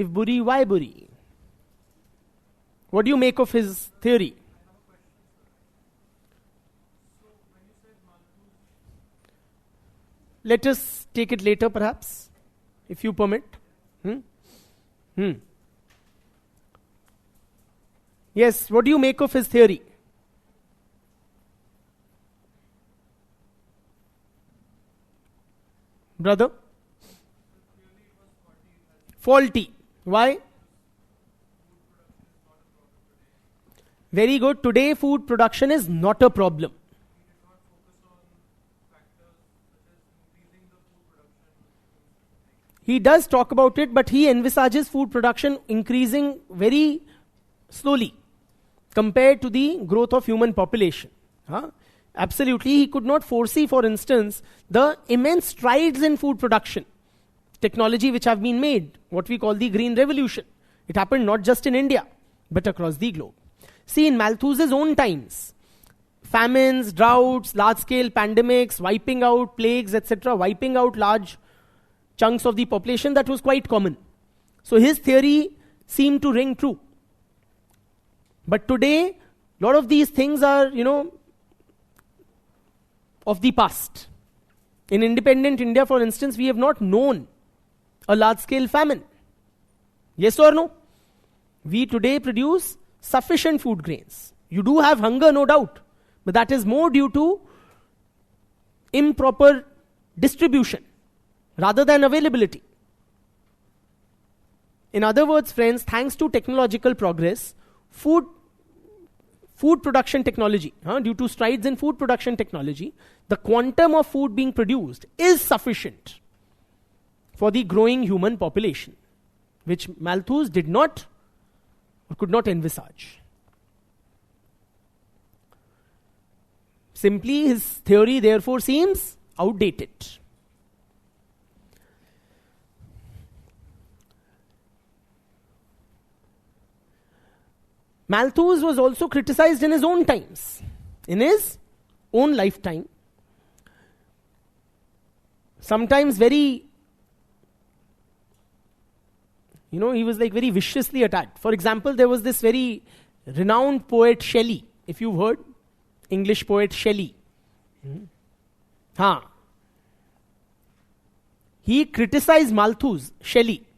इफ बुरी वाई बुरी. What do you make of his theory? Let us take it later, perhaps, if you permit. Yes, what do you make of his theory? Brother? Faulty. Why? Very good. Today, food production is not a problem. He does talk about it, but he envisages food production increasing very slowly compared to the growth of human population. Absolutely, he could not foresee, for instance, the immense strides in food production, technology which have been made, what we call the Green Revolution. It happened not just in India, but across the globe. See, in Malthus's own times, famines, droughts, large-scale pandemics, wiping out plagues, etc., wiping out large chunks of the population, that was quite common. So his theory seemed to ring true. But today, a lot of these things are, of the past. In independent India, for instance, we have not known a large-scale famine. Yes or no? We today produce sufficient food grains. You do have hunger, no doubt, but that is more due to improper distribution rather than availability. In other words, friends, thanks to technological progress, food production technology, due to strides in food production technology, the quantum of food being produced is sufficient for the growing human population, which Malthus did not or could not envisage. Simply, his theory therefore seems outdated. Malthus was also criticized in his own times, in his own lifetime. Sometimes very, he was like very viciously attacked. For example, there was this very renowned poet Shelley, if you've heard, English poet Shelley. He criticized Malthus, Shelley.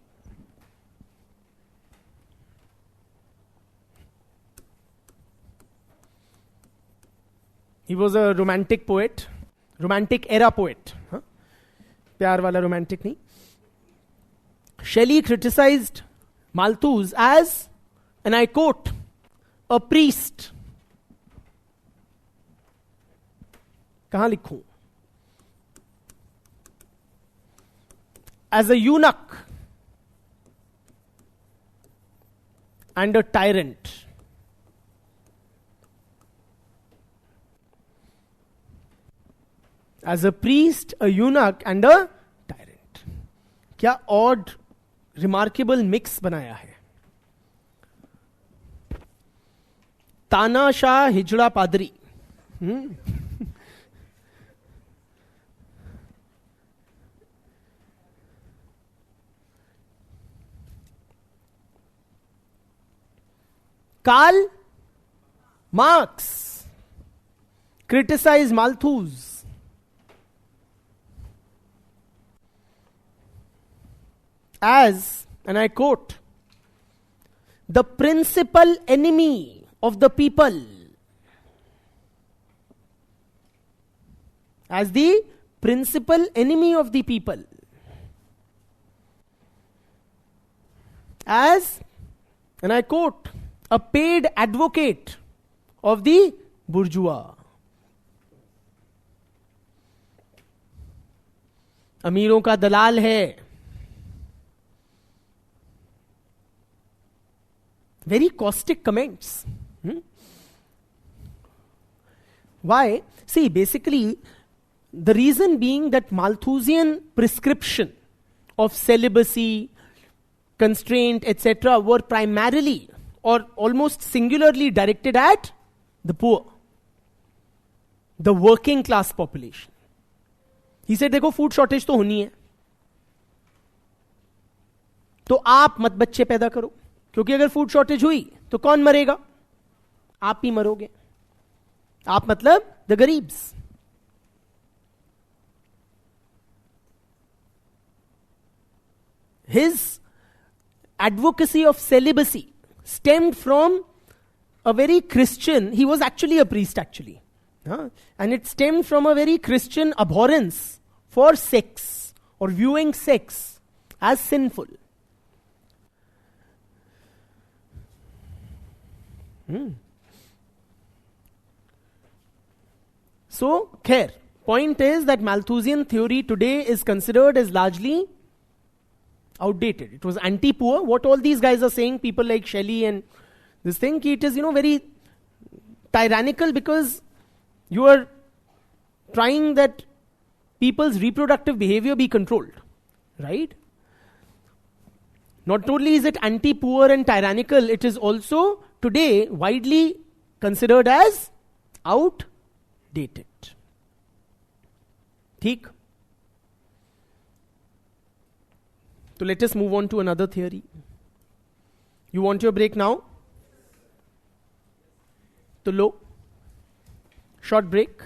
He was a romantic poet, romantic era poet. प्यार वाला romantic नहीं. Shelley criticized Malthus as, and I quote, a priest. कहाँ लिखूं? As a eunuch and a tyrant. As a priest, a eunuch and a tyrant. क्या odd, remarkable mix बनाया है. तानाशाह हिजड़ा पादरी. Karl Marx criticized Malthus as, and I quote, the principal enemy of the people. As the principal enemy of the people. As, and I quote, a paid advocate of the bourgeois. अमीरों का दलाल है. Very caustic comments. Why? See, basically, the reason being that Malthusian prescription of celibacy, constraint, etc., were primarily or almost singularly directed at the poor, the working class population. He said, देखो food shortage तो होनी है, तो आप मत बच्चे पैदा करो, क्योंकि अगर फूड शॉर्टेज हुई तो कौन मरेगा? आप ही मरोगे. आप मतलब the गरीब्स. His advocacy of celibacy stemmed from a very Christian, he was actually a priest actually, and it stemmed from a very Christian abhorrence for sex or viewing sex as sinful. So, khair, point is that Malthusian theory today is considered as largely outdated. It was anti-poor. What all these guys are saying, people like Shelley and this thing, it is, very tyrannical because you are trying that people's reproductive behavior be controlled, right? Not only is it anti-poor and tyrannical, it is also today widely considered as outdated. ठीक? So let us move on to another theory. You want your break now? To low. Short break.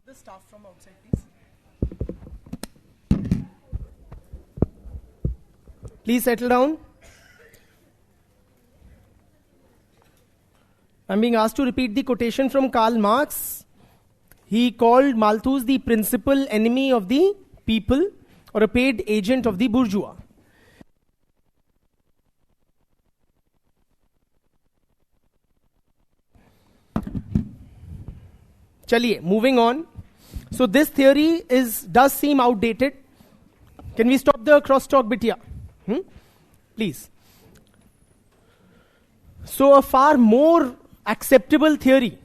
The staff from outside, please. Please settle down. I'm being asked to repeat the quotation from Karl Marx. He called Malthus the principal enemy of the people, or a paid agent of the bourgeois. Chaliye, moving on. So this theory does seem outdated. Can we stop the crosstalk bit here? Please. So a far more acceptable theory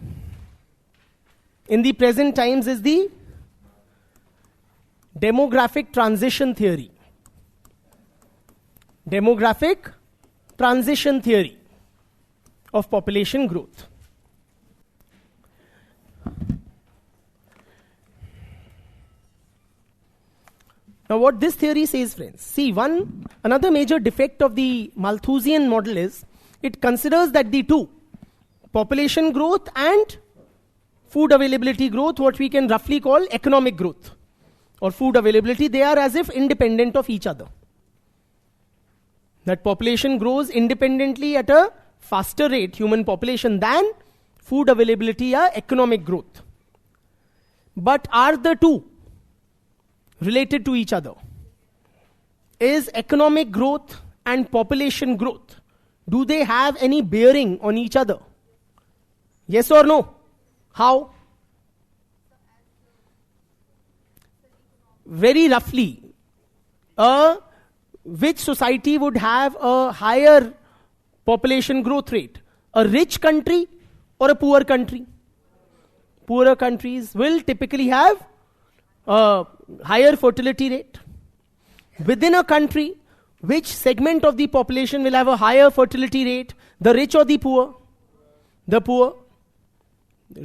in the present times is the demographic transition theory. Demographic transition theory of population growth. Now what this theory says, friends, see, another major defect of the Malthusian model is it considers that the two, population growth and food availability growth, what we can roughly call economic growth or food availability, they are as if independent of each other. That population grows independently at a faster rate, human population, than food availability or economic growth. But are the two related to each other? Is economic growth and population growth, do they have any bearing on each other? Yes or no? How? Very roughly, which society would have a higher population growth rate? A rich country or a poor country? Poorer countries will typically have a higher fertility rate. Within a country, which segment of the population will have a higher fertility rate? The rich or the poor? The poor.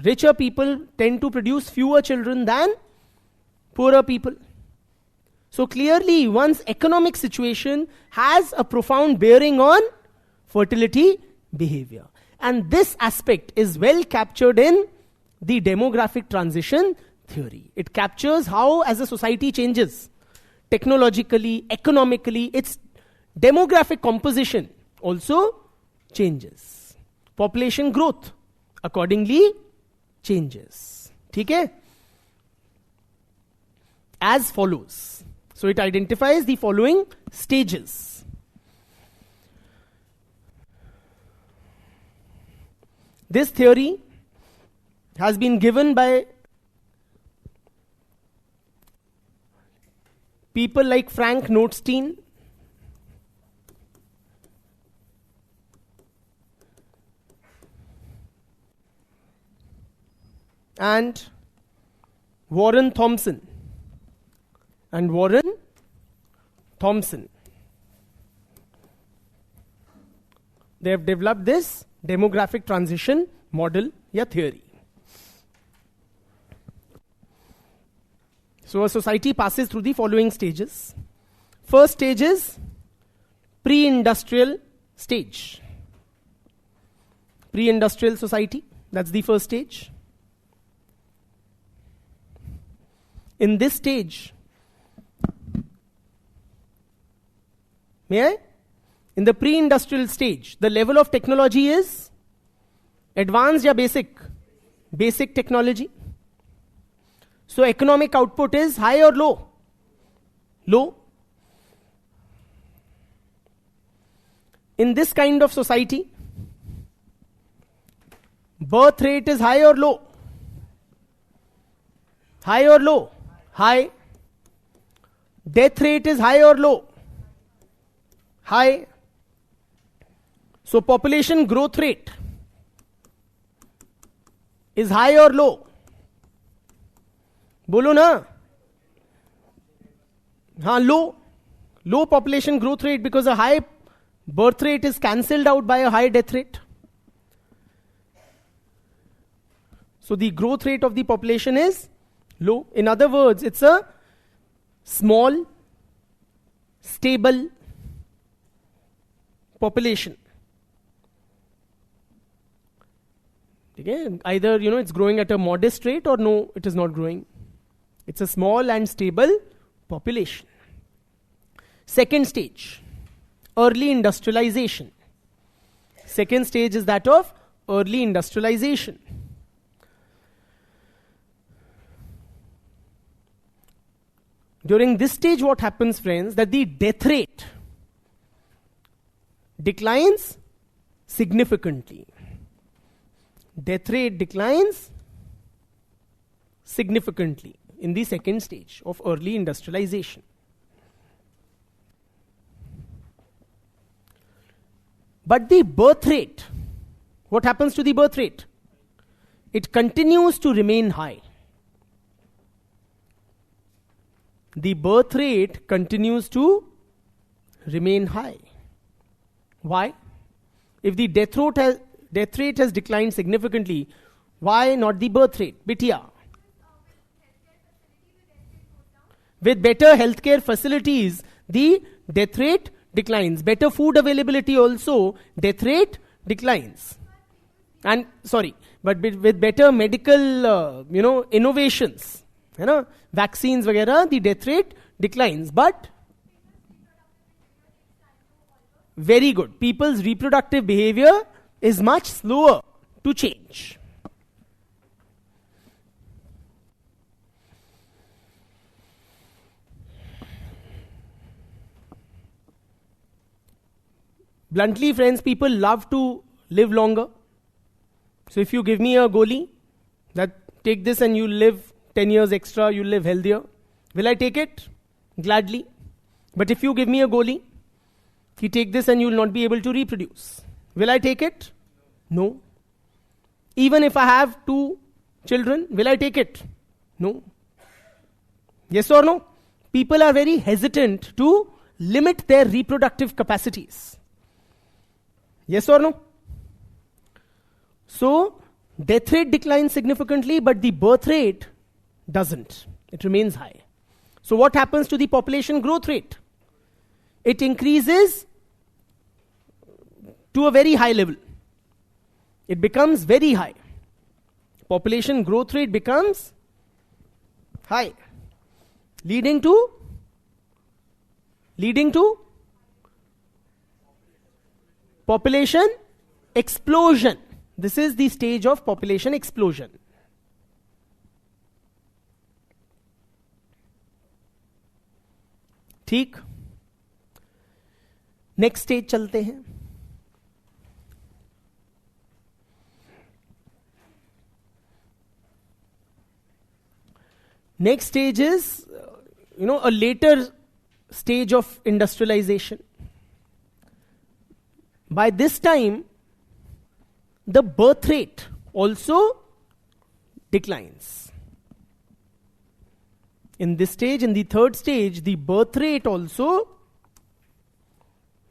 Richer people tend to produce fewer children than poorer people. So clearly, one's economic situation has a profound bearing on fertility behavior. And this aspect is well captured in the demographic transition theory. It captures how, as a society changes, technologically, economically, its demographic composition also changes. Population growth accordingly changes. Okay? As follows. So it identifies the following stages. This theory has been given by people like Frank Notstein, and Warren Thompson. They have developed this demographic transition model या theory. So a society passes through the following stages. First stage is pre-industrial stage. Pre-industrial society, that's the first stage. In this stage, may I? In the pre-industrial stage, the level of technology is advanced or basic? Basic technology. So economic output is high or low? Low. In this kind of society, birth rate is high or low? High or low? High. Death rate is high or low? High. So population growth rate is high or low? बोलो ना. हाँ, low. Low population growth rate because a high birth rate is cancelled out by a high death rate. So the growth rate of the population is low. In other words, it's a small, stable population. Okay? Either, it's growing at a modest rate or no, it is not growing. It's a small and stable population. Second stage, early industrialization. Second stage is that of early industrialization. During this stage, what happens, friends, that the death rate declines significantly. Death rate declines significantly in the second stage of early industrialization. But the birth rate, what happens to the birth rate? It continues to remain high. The birth rate continues to remain high. Why? If the death rate has declined significantly, why not the birth rate? Bitya. With better healthcare facilities, the death rate declines. Better food availability also, death rate declines. And but with better medical, innovations, vaccines, वगैरह, the death rate declines. But very good. People's reproductive behavior is much slower to change. Bluntly, friends, people love to live longer. So if you give me a goli, that take this and you live 10 years extra, you live healthier, will I take it? Gladly. But if you give me a goli, you take this and you will not be able to reproduce, will I take it? No. Even if I have 2 children, will I take it? No. Yes or no? People are very hesitant to limit their reproductive capacities. Yes or no? So, death rate declines significantly, but the birth rate doesn't. It remains high. So what happens to the population growth rate? It increases to a very high level. It becomes very high. Population growth rate becomes high, leading to population explosion. This is the stage of population explosion. ठीक, next stage चलते हैं. Next stage is, a later stage of industrialization. By this time, the birth rate also declines. In this stage, in the third stage, the birth rate also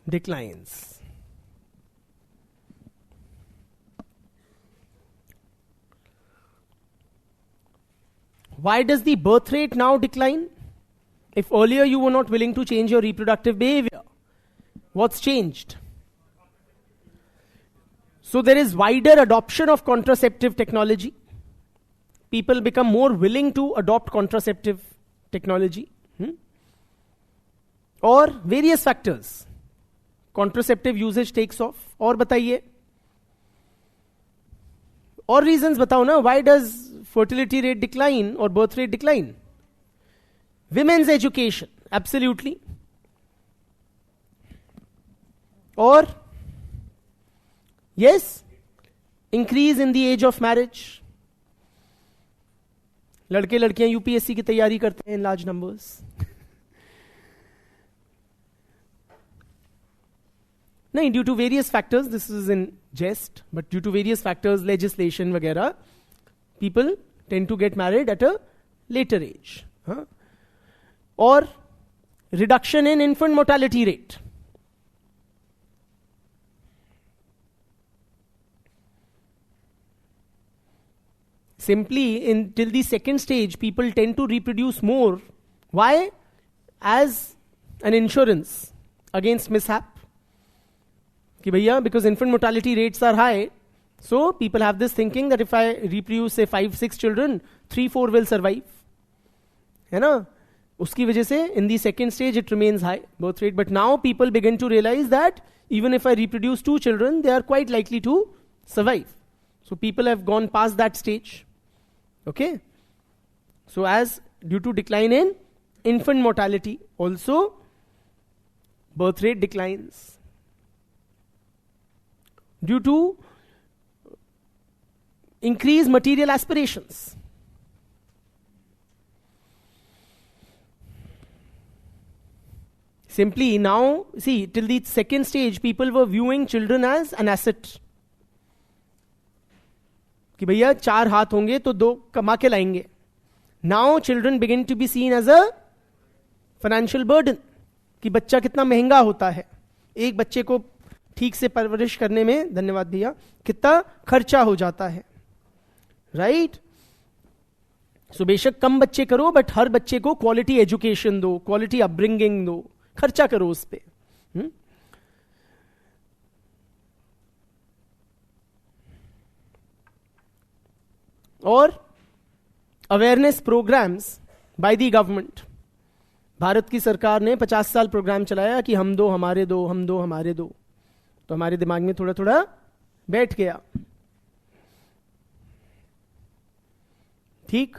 declines. Why does the birth rate now decline? If earlier you were not willing to change your reproductive behavior, what's changed? So there is wider adoption of contraceptive technology. People become more willing to adopt contraceptive technology. Or various factors. Contraceptive usage takes off. और बताइए. और reasons बताओ ना. Why does fertility rate decline or birth rate decline? Women's education. Absolutely. Or yes, increase in the age of marriage. लड़के लड़कियां UPSC की तैयारी करते हैं in large numbers. नहीं, due to various factors, this is in jest, but due to various factors, legislation वगैरह, people tend to get married at a later age. Or reduction in infant mortality rate. Simply, till the second stage, people tend to reproduce more. Why? As an insurance against mishap. कि भैया, because infant mortality rates are high, So people have this thinking that if I reproduce say 5-6 children, 3-4 will survive. है ना? उसकी वजह से in the second stage it remains high birth rate. But now people begin to realize that even if I reproduce 2 children, they are quite likely to survive. So people have gone past that stage. Okay? So as due to decline in infant mortality, also birth rate declines. Due to increased material aspirations. Simply now, see, till the second stage, people were viewing children as an asset. कि भैया 4 हाथ होंगे तो 2 कमा के लाएंगे. Now children begin to be seen as a financial burden. कि बच्चा कितना महंगा होता है. एक बच्चे को ठीक से परवरिश करने में, धन्यवाद भैया, कितना खर्चा हो जाता है. राइट? सो बेशक कम बच्चे करो, बट हर बच्चे को क्वालिटी एजुकेशन दो, क्वालिटी अपब्रिंगिंग दो, खर्चा करो उस पे. और awareness programs by the government. Bharat की सरकार ने 50 साल प्रोग्राम चलाया कि हम दो हमारे दो, हम दो हमारे दो. तो हमारे दिमाग में थोड़ा थोड़ा बैठ गया. ठीक?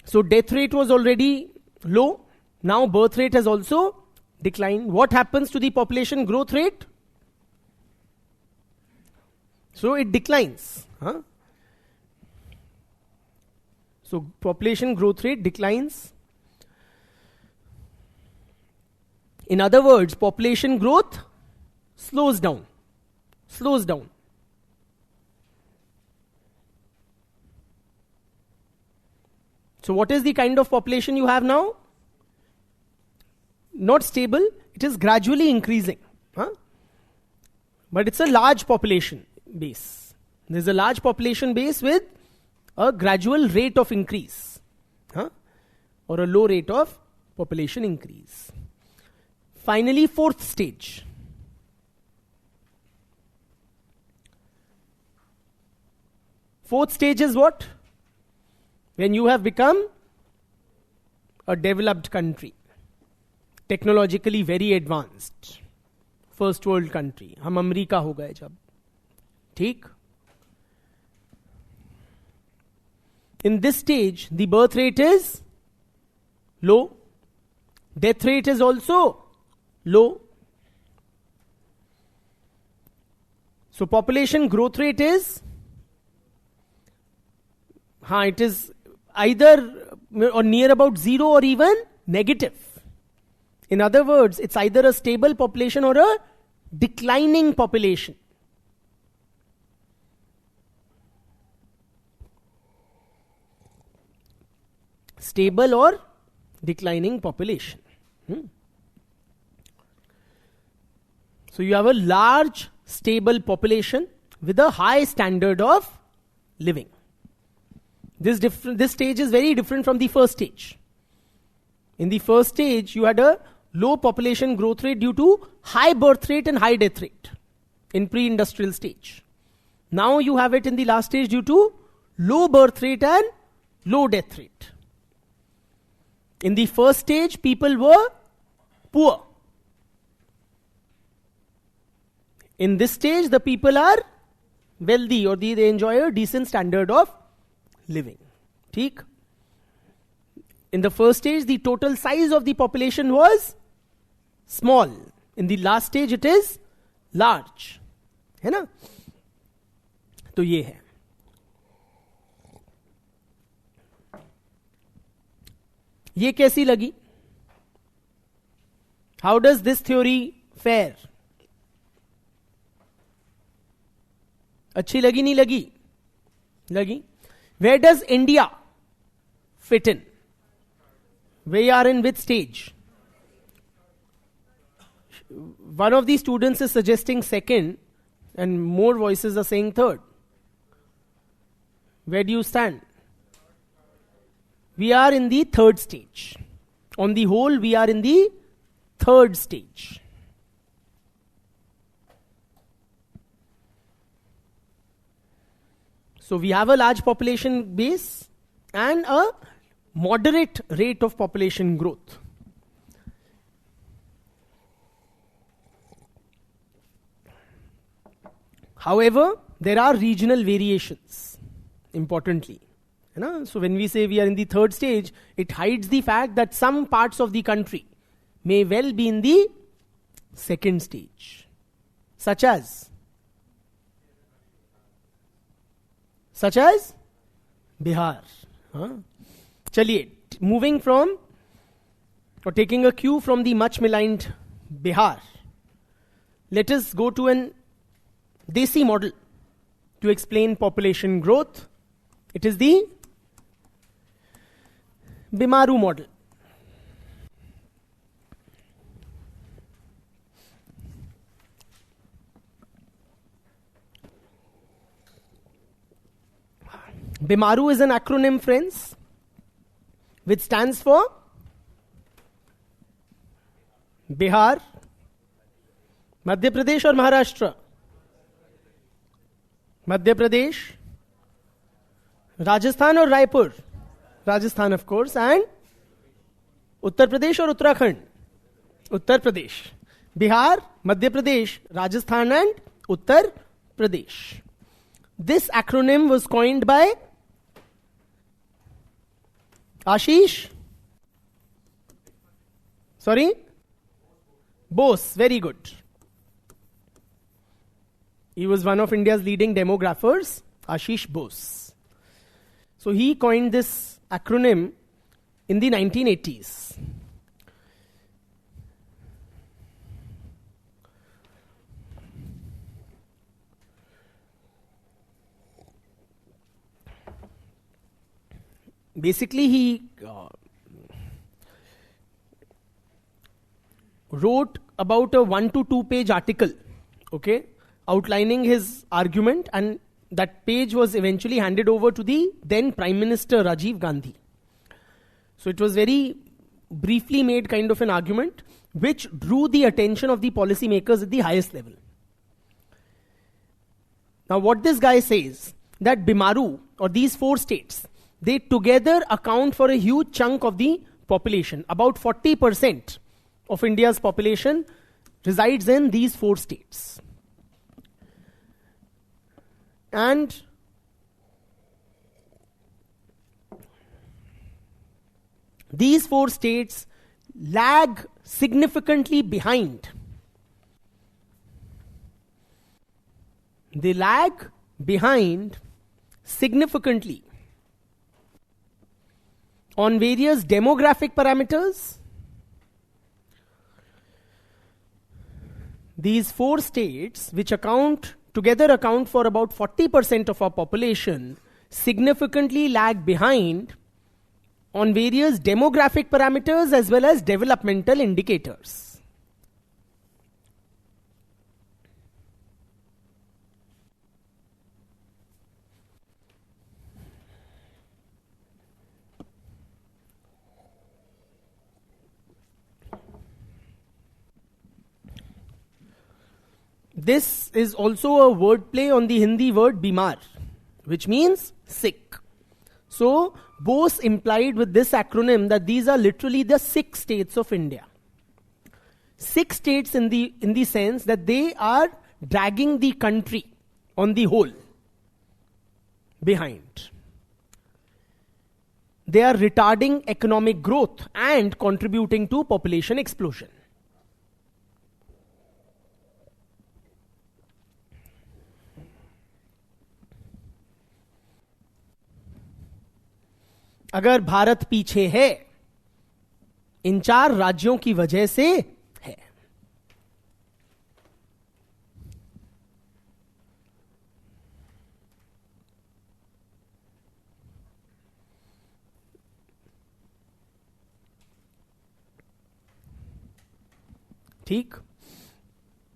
So death rate was already low. Now birth rate has also declined. What happens to the population growth rate? So it declines. So population growth rate declines. In other words, population growth slows down. Slows down. So what is the kind of population you have now? Not stable, it is gradually increasing. But it's a large population base. There's a large population base with a gradual rate of increase. Or a low rate of population increase. Finally, 4th stage. Fourth stage is what? When you have become a developed country, technologically very advanced, first world country. हम America हो गए जब. ठीक? In this stage, the birth rate is low. Death rate is also low. So population growth rate is, it is either or near about 0 or even negative. In other words, it's either a stable population or a declining population. Stable or declining population. So you have a large, stable population with a high standard of living. This stage is very different from the first stage. In the first stage, you had a low population growth rate due to high birth rate and high death rate in pre-industrial stage. Now you have it in the last stage due to low birth rate and low death rate. In the first stage, people were poor. In this stage, the people are wealthy, or they enjoy a decent standard of living. ठीक? In the first stage, the total size of the population was small. In the last stage, it is large. है ना? तो ये है. ये कैसी लगी? How does this theory fare? अच्छी लगी नहीं लगी? लगी. Where does India fit in? We are in which stage? One of the students is suggesting second, and more voices are saying third. Where do you stand? We are in the third stage. On the whole, we are in the third stage. So we have a large population base and a moderate rate of population growth. However, there are regional variations, importantly. So when we say we are in the third stage, it hides the fact that some parts of the country may well be in the second stage. Such as Bihar. Chaliye, moving from or taking a cue from the much maligned Bihar, let us go to an Desi model to explain population growth. It is the Bimaru model. Bimaru is an acronym, friends, which stands for Bihar, Madhya Pradesh or Maharashtra? Madhya Pradesh, Rajasthan or Raipur? Rajasthan, of course, and Uttar Pradesh or Uttarakhand? Uttar Pradesh. Bihar, Madhya Pradesh, Rajasthan and Uttar Pradesh. This acronym was coined by Ashish? Sorry? Bose, very good. He was one of India's leading demographers, Ashish Bose. So he coined this acronym in the 1980s. Basically, he wrote about a 1 to 2 page article, okay, outlining his argument, and that page was eventually handed over to the then Prime Minister Rajiv Gandhi. So it was very briefly made kind of an argument which drew the attention of the policy makers at the highest level. Now what this guy says, that Bimaru or these 4 states, they together account for a huge chunk of the population. About 40% of India's population resides in these 4 states. And these 4 states lag significantly behind. They lag behind significantly on various demographic parameters. These 4 states, which together account for about 40% of our population, significantly lag behind on various demographic parameters as well as developmental indicators. This is also a wordplay on the Hindi word Bimar, which means sick. So, Bose implied with this acronym that these are literally the 6 states of India. 6 states in the sense that they are dragging the country on the whole behind. They are retarding economic growth and contributing to population explosion. अगर भारत पीछे है, इन 4 राज्यों की वजह से है. ठीक?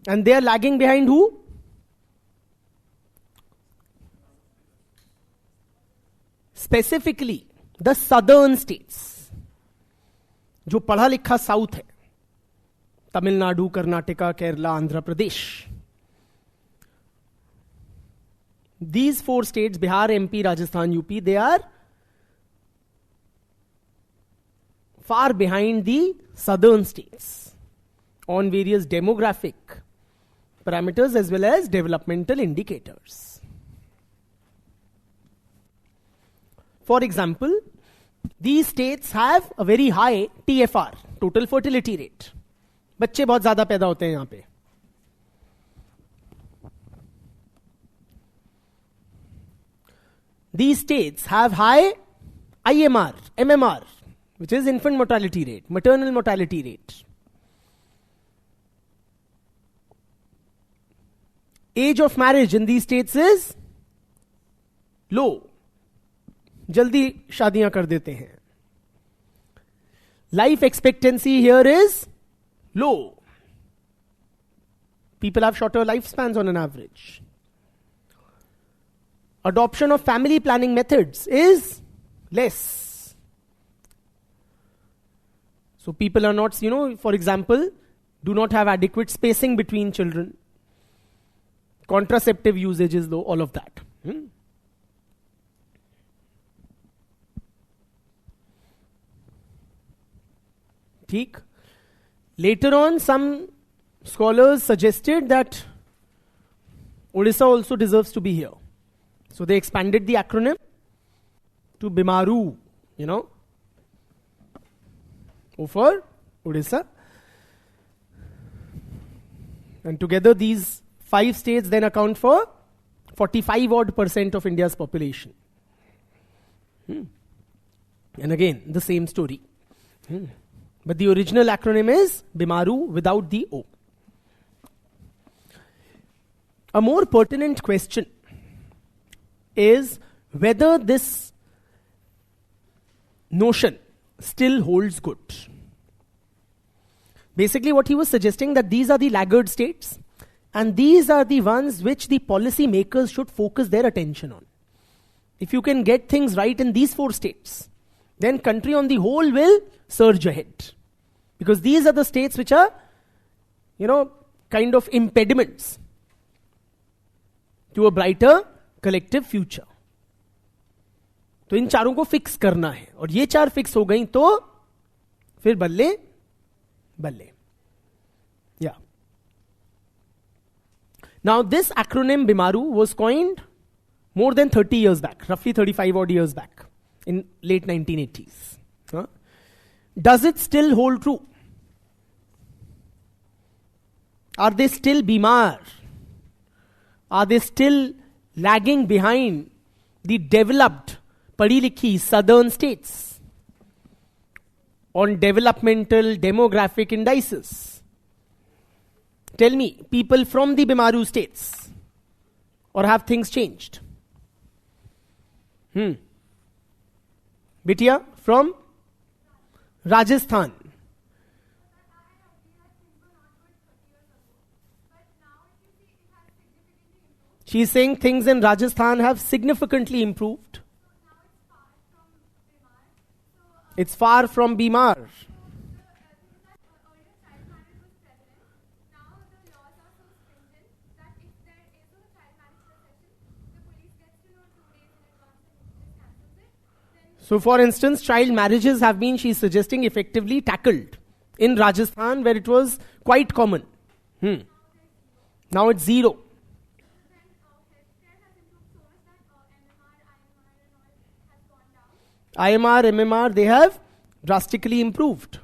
And they are lagging behind who? Specifically the southern states, जो पढ़ा लिखा साउथ है, Tamil Nadu, Karnataka, Kerala, Andhra Pradesh. These 4 states, Bihar, MP, Rajasthan, UP, they are far behind the southern states on various demographic parameters as well as developmental indicators. For example, these states have a very high TFR, total fertility rate. बच्चे बहुत ज्यादा पैदा होते हैं यहां पे. These states have high IMR, MMR, which is infant mortality rate, maternal mortality rate. Age of marriage in these states is low. जल्दी शादियां कर देते हैं. Life expectancy here is low. People have shorter lifespans on an average. Adoption of family planning methods is less. So people are not, for example, do not have adequate spacing between children. Contraceptive usage is low, all of that. ठीक. Later on, some scholars suggested that Odisha also deserves to be here. So they expanded the acronym to BIMARU, O for Odisha. And together these 5 states then account for 45% of India's population. And again, the same story. But the original acronym is BIMARU without the O. A more pertinent question is whether this notion still holds good. Basically what he was suggesting that these are the laggard states and these are the ones which the policy makers should focus their attention on. If you can get things right in these 4 states, then country on the whole will surge ahead. Because these are the states which are, kind of impediments to a brighter collective future. तो इन चारों को fix करना है और ये 4 fix हो गई तो फिर बल्ले बल्ले. Yeah. Now this acronym BIMARU was coined more than 30 years back, roughly 35 odd years back in late 1980s. Does it still hold true? Are they still BIMAR? Are they still lagging behind the developed, padhi likhi southern states on developmental demographic indices? Tell me, people from the BIMARU states, or have things changed? Bitia from Rajasthan. She is saying things in Rajasthan have significantly improved. It's far from BIMAR. So for instance, child marriages have been, she's suggesting, effectively tackled in Rajasthan where it was quite common. Now it's 0. IMR, MMR, they have drastically improved.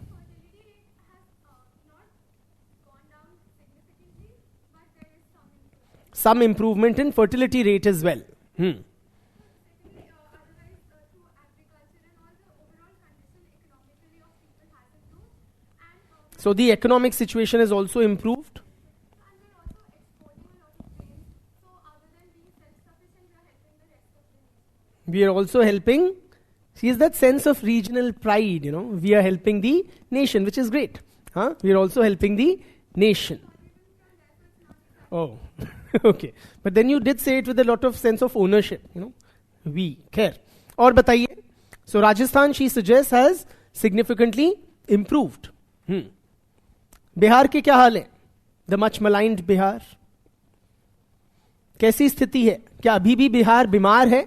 Some improvement in fertility rate as well. So the economic situation is also improved. We are also helping. See, is that sense of regional pride, we are helping the nation, which is great. We are also helping the nation. Oh, okay. But then you did say it with a lot of sense of ownership, we care. Aur bataiye. So Rajasthan, she suggests, has significantly improved. Bihar के क्या हाल है? The much maligned Bihar, कैसी स्थिति है? क्या अभी भी बिहार बीमार है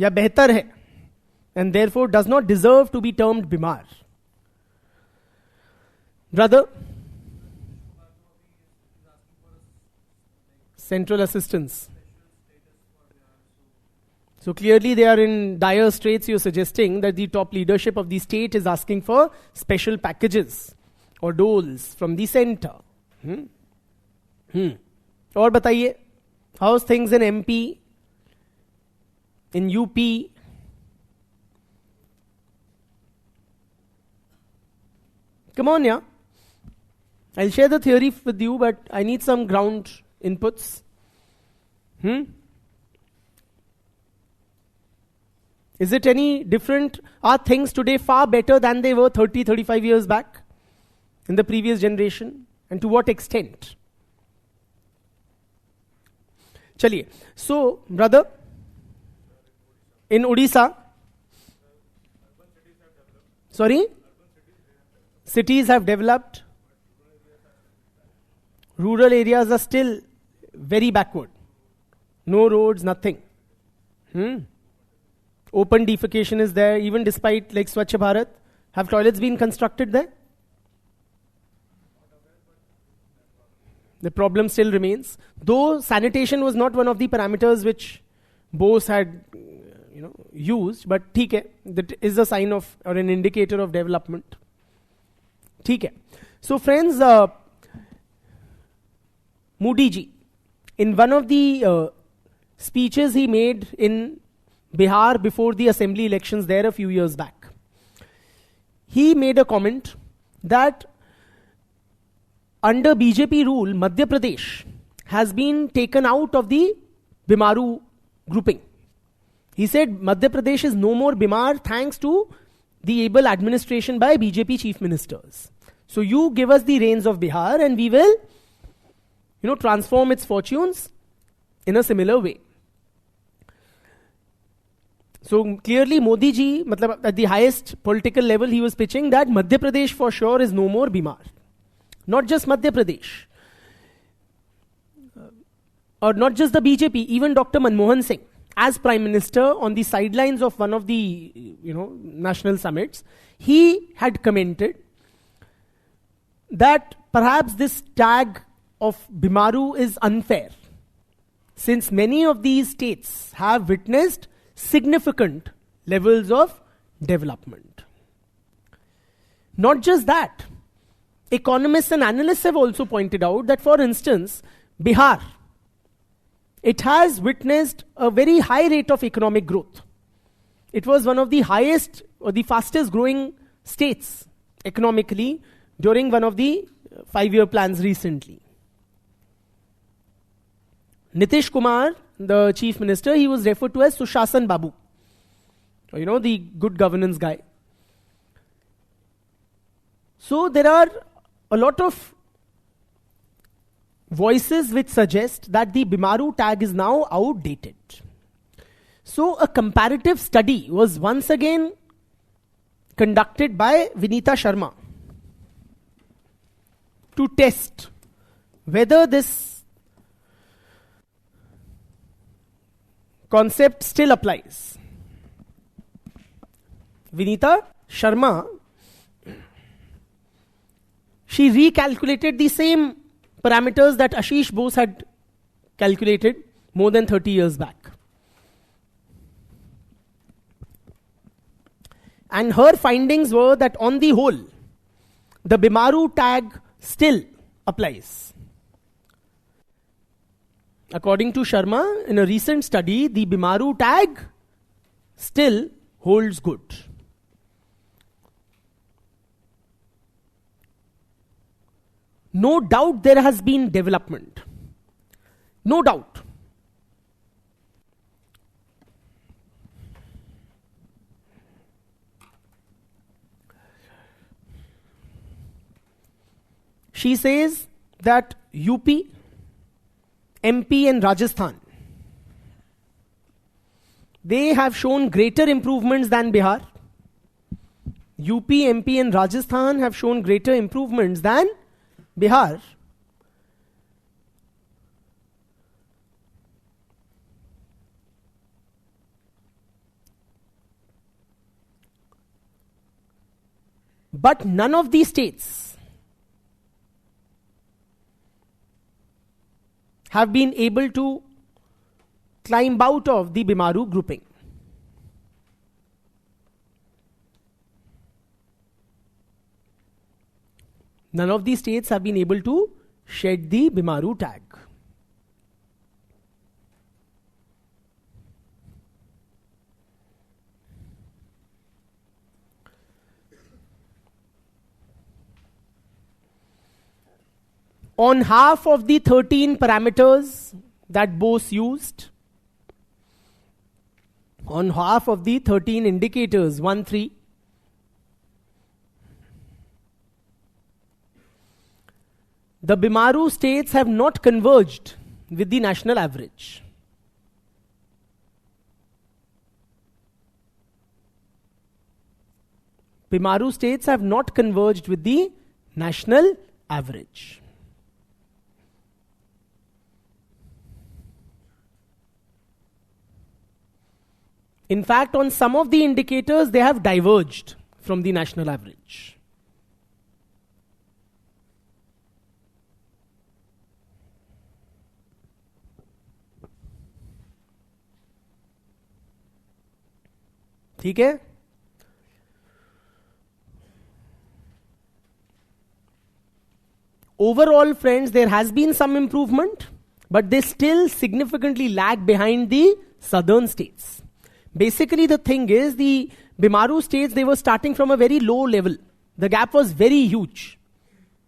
या बेहतर है? And therefore does not deserve to be termed बीमार. Brother, central assistance. So clearly they are in dire straits. You're suggesting that the top leadership of the state is asking for special packages or doles from the center. और बताइए, how's things in MP, in UP? Come on, yeah. I'll share the theory with you, but I need some ground inputs. Is it any different? Are things today far better than they were 30, 35 years back in the previous generation? And to what extent? Chaliye. So, brother, in Odisha, sorry? Cities have developed. Rural areas are still very backward. No roads, nothing. Open defecation is there, even despite like Swachh Bharat. Have toilets been constructed there? The problem still remains. Though sanitation was not one of the parameters which Bose had used, but theek hai, that is a sign of or an indicator of development. Theek hai. So friends, Modi ji, in one of the speeches he made in Bihar before the assembly elections there a few years back, he made a comment that under BJP rule, Madhya Pradesh has been taken out of the Bimaru grouping. He said Madhya Pradesh is no more Bimar thanks to the able administration by BJP chief ministers. So you give us the reins of Bihar and we will transform its fortunes in a similar way. So clearly Modi ji, at the highest political level, he was pitching that Madhya Pradesh for sure is no more Bimar. Not just Madhya Pradesh. Or not just the BJP, even Dr. Manmohan Singh, as Prime Minister on the sidelines of one of the national summits, he had commented that perhaps this tag of Bimaru is unfair, since many of these states have witnessed significant levels of development. Not just that, economists and analysts have also pointed out that, for instance, Bihar, it has witnessed a very high rate of economic growth. It was one of the highest or the fastest growing states economically during one of the 5-year plans recently. Nitish Kumar, the chief minister, he was referred to as Sushasan Babu. The good governance guy. So there are a lot of voices which suggest that the Bimaru tag is now outdated. So a comparative study was once again conducted by Vinita Sharma to test whether this concept still applies. Vinita Sharma, she recalculated the same parameters that Ashish Bose had calculated more than 30 years back. And her findings were that on the whole, the Bimaru tag still applies. According to Sharma, in a recent study, the Bimaru tag still holds good. No doubt there has been development. No doubt. She says that UP, MP and Rajasthan, they have shown greater improvements than Bihar. UP, MP and Rajasthan have shown greater improvements than Bihar. But none of these states have been able to climb out of the Bimaru grouping. None of these states have been able to shed the Bimaru tag. On half of the 13 parameters that Bose used, on half of the 13 indicators, 1, 3, the Bimaru states have not converged with the national average. Bimaru states have not converged with the national average. In fact, on some of the indicators, they have diverged from the national average. ठीक है? Overall, friends, there has been some improvement, but they still significantly lag behind the southern states. Basically, the thing is, the Bimaru states, they were starting from a very low level. The gap was very huge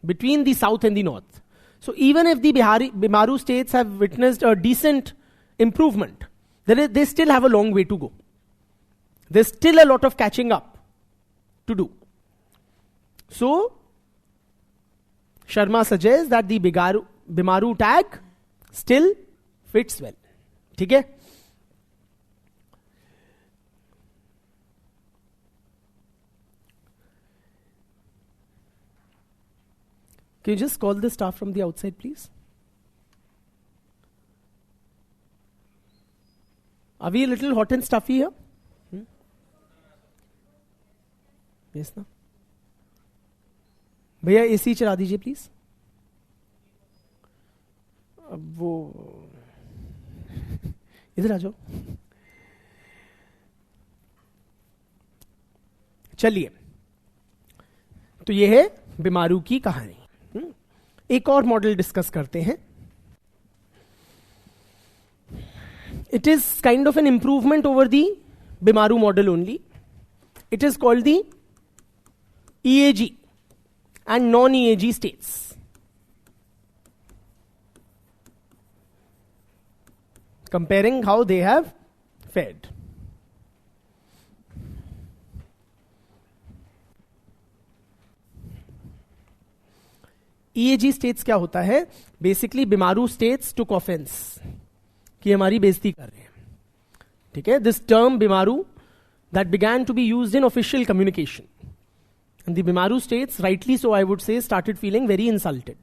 between the south and the north. So even if the Bimaru states have witnessed a decent improvement, they still have a long way to go. There's still a lot of catching up to do. So, Sharma suggests that the Bimaru tag still fits well. ठीक है? Can you just call the staff from the outside, please? Are we a little hot and stuffy here? Yes, ना? भैया AC चला दीजिए please. अब वो इधर आ जाओ. चलिए, तो ये है बिमारू की कहानी. एक और मॉडल डिस्कस करते हैं. It is kind of an improvement over the Bimaru model only. It is called the EAG and non-EAG states. Comparing how they have fared. EAG states क्या होता है? Basically, Bimaru states took offense कि हमारी बेइज्जती कर रहे हैं. ठीक है? This term Bimaru that began to be used in official communication. And the Bimaru states, rightly so I would say, started feeling very insulted.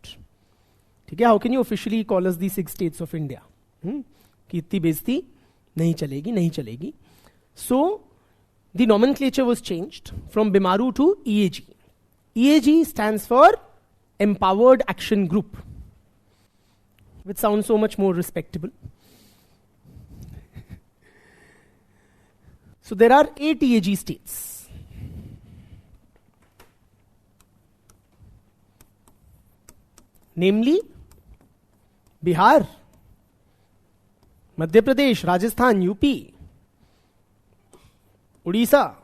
ठीक है? How can you officially call us the 6 states of India? कि इतनी बेइज्जती नहीं चलेगी, नहीं चलेगी. So, the nomenclature was changed from Bimaru to EAG. EAG stands for Empowered Action Group, which sounds so much more respectable. So there are 8 EAG states. Namely, Bihar, Madhya Pradesh, Rajasthan, UP, Odisha,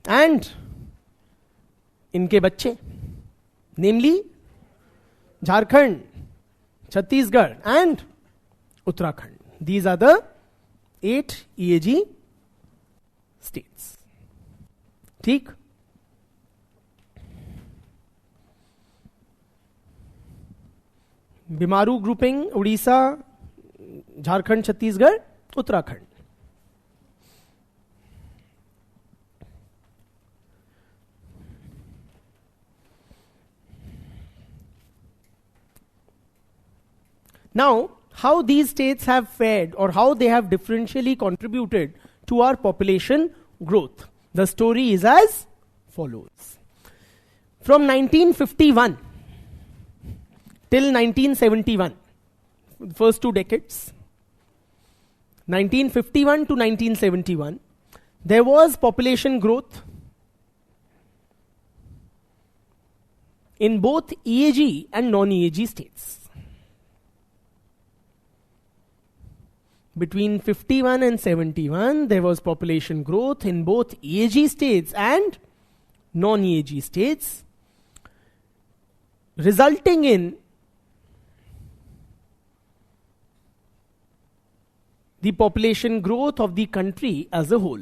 and इनके बच्चे, namely Jharkhand, Chhattisgarh, and Uttarakhand. These are the 8 EAG states. ठीक? Bimaru grouping, Odisha, Jharkhand, Chhattisgarh, Uttarakhand. Now, how these states have fared or how they have differentially contributed to our population growth. The story is as follows. From 1951 till 1971, first 2 decades, 1951 to 1971, there was population growth in both EAG and non-EAG states. Between 51 and 71, there was population growth in both EAG states and non-EAG states, resulting in the population growth of the country as a whole.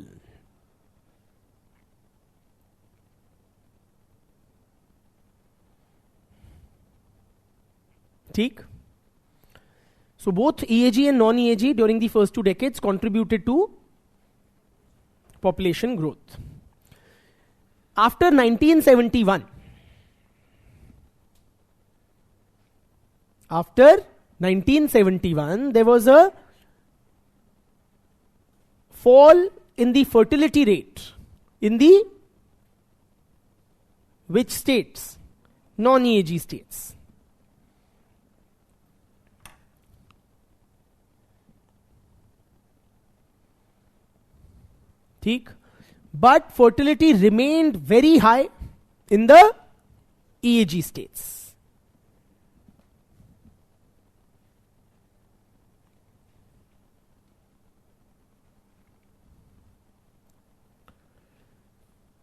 ठीक? So both EAG and non-EAG during the first 2 decades contributed to population growth. After 1971, there was a fall in the fertility rate in the which states? Non-EAG states. But fertility remained very high in the EAG states.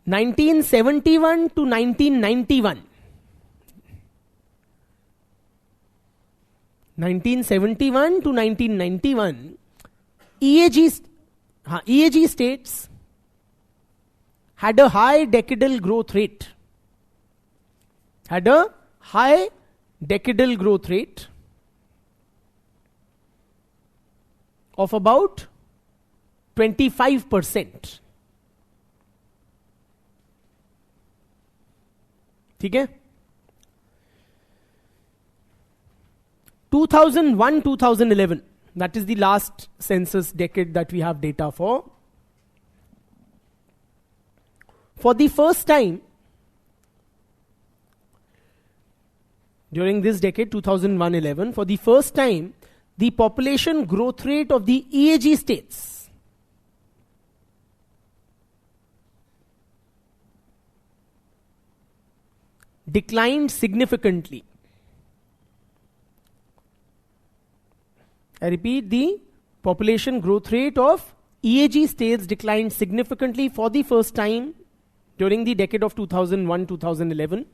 (1971 to 1991). 1971 to 1991, EAG states had a high decadal growth rate. Of about 25%. ठीक है? 2001-2011, that is the last census decade that we have data for. For the first time, during this decade, 2001-11, for the first time, the population growth rate of the EAG states declined significantly. I repeat, the population growth rate of EAG states declined significantly for the first time during the decade of 2001-2011,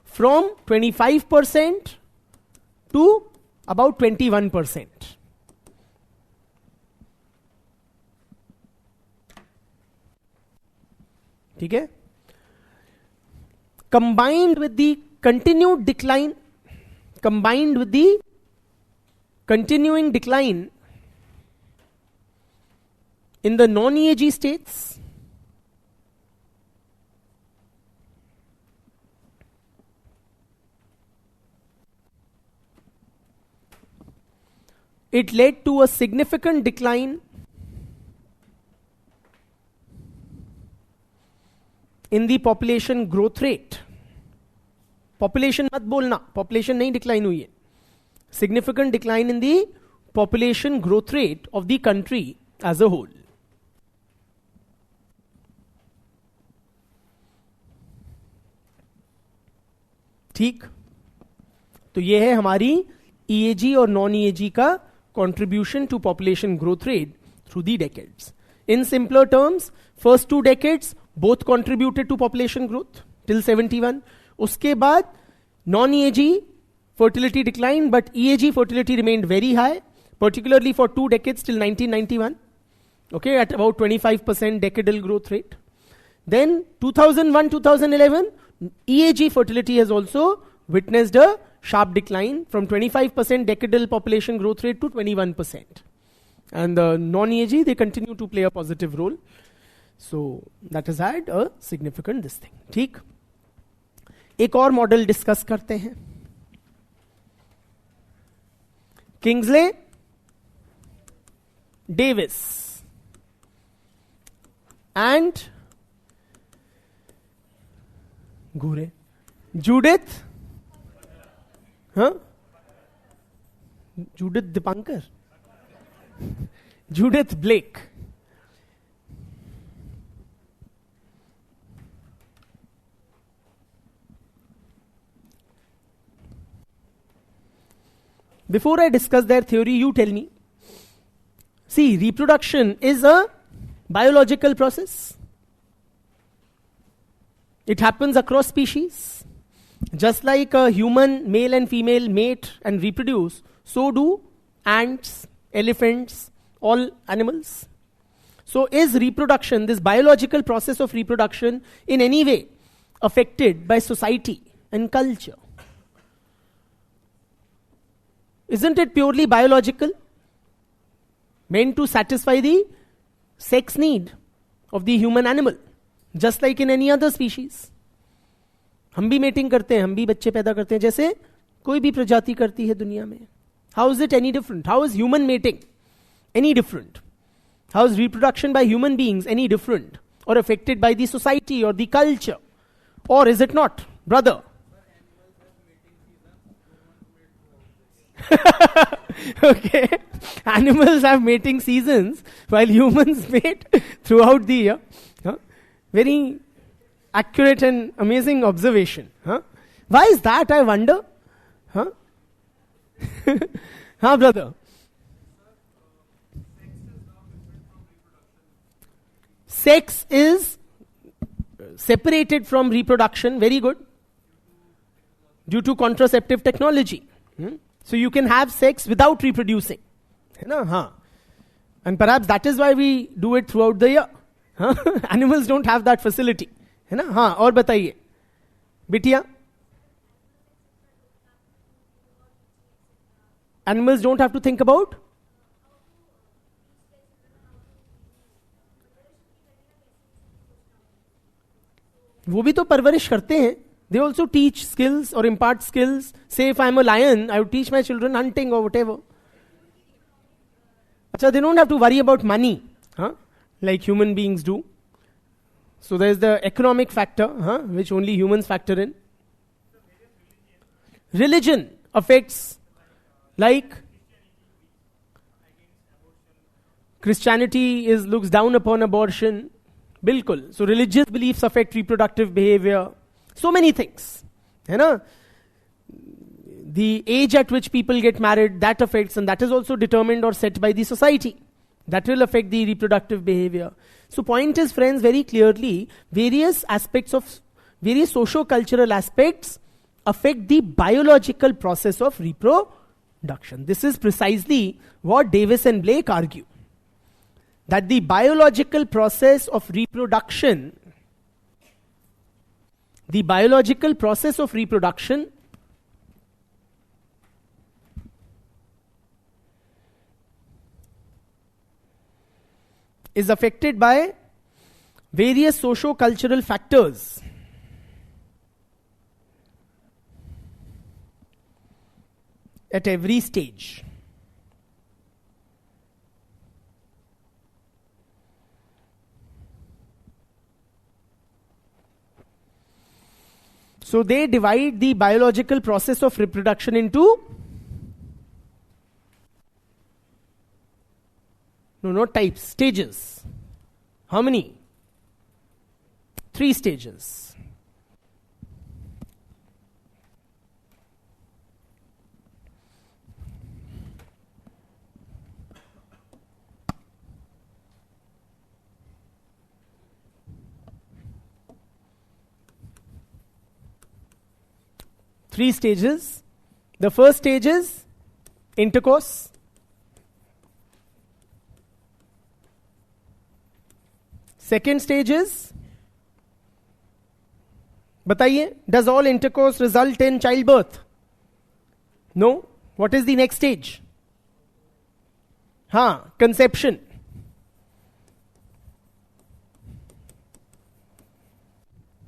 from 25% to about 21%. ठीक है? Combined with the continuing decline in the non-EAG states, it led to a significant decline in the population growth rate. Population मत बोलना, population नहीं decline हुई है. Significant decline in the population growth rate of the country as a whole. ठीक? तो ये है हमारी EAG और non-EAG का contribution to population growth rate through the decades. In simpler terms, first 2 decades both contributed to population growth till 71. उसके बाद non-EAG fertility declined, but EAG fertility remained very high, particularly for 2 decades till 1991. Okay, at about 25% decadal growth rate. Then 2001-2011, EAG fertility has also witnessed a sharp decline from 25% decadal population growth rate to 21%. And the non-EAG, they continue to play a positive role. So that has had a significant this thing. ठीक? एक और model discuss करते हैं. Kingsley Davis and Gure. Judith? Huh? Judith Dipankar? Judith Blake. Before I discuss their theory, you tell me. See, reproduction is a biological process. It happens across species. Just like a human male and female mate and reproduce, so do ants, elephants, all animals. So is reproduction, this biological process of reproduction, in any way affected by society and culture? Isn't it purely biological? Meant to satisfy the sex need of the human animal, just like in any other species. हम भी mating करते हैं, हम भी बच्चे पैदा करते हैं, जैसे कोई भी प्रजाति करती है दुनिया में. How is it any different? How is human mating any different? How is reproduction by human beings any different or affected by the society or the culture? Or is it not, brother? Okay, animals have mating seasons while humans mate throughout the year. Very accurate and amazing observation. Why is that, I wonder? Brother? Sex is separated from reproduction, very good, due to contraceptive technology. So you can have sex without reproducing. And perhaps that is why we do it throughout the year. Animals don't have that facility. और बताइए बिटिया, animals don't have to think about? वो भी तो परवरिश करते हैं. They also teach skills or impart skills. Say if I'm a lion, I would teach my children hunting or whatever. So they don't have to worry about money, like human beings do. So there's the economic factor, which only humans factor in. Religion affects, like Christianity looks down upon abortion. Bilkul. So religious beliefs affect reproductive behavior. So many things. The age at which people get married, that affects, and that is also determined or set by the society. That will affect the reproductive behavior. So point is, friends, very clearly, various socio-cultural aspects affect the biological process of reproduction. This is precisely what Davis and Blake argue. That the biological process of reproduction is affected by various socio-cultural factors. At every stage. So they divide the biological process of reproduction into not types, stages. How many? 3 stages. Three stages. The first stage is intercourse. Second stage is, बताइए, does all intercourse result in childbirth? No. What is the next stage? Conception.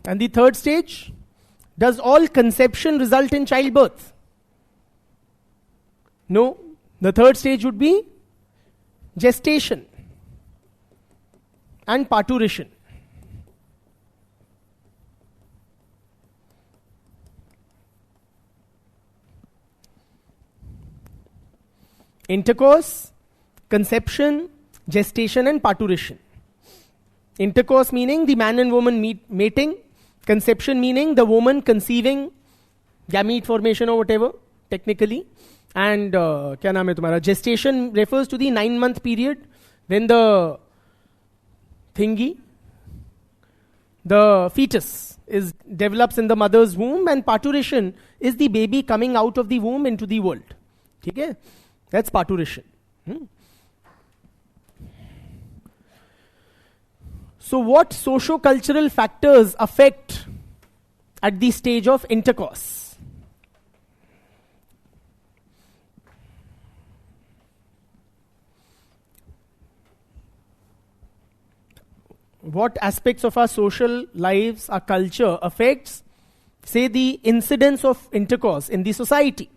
And the third stage, does all conception result in childbirth? No. The third stage would be gestation and parturition. Intercourse, conception, gestation and parturition. Intercourse meaning the man and woman mating. Conception meaning the woman conceiving, gamete formation or whatever, technically. And क्या नाम है तुम्हारा? Gestation refers to the 9-month period when the thingy, the fetus, develops in the mother's womb, and parturition is the baby coming out of the womb into the world. Okay? That's parturition. So what socio-cultural factors affect at the stage of intercourse? What aspects of our social lives, our culture affects, say, the incidence of intercourse in the society?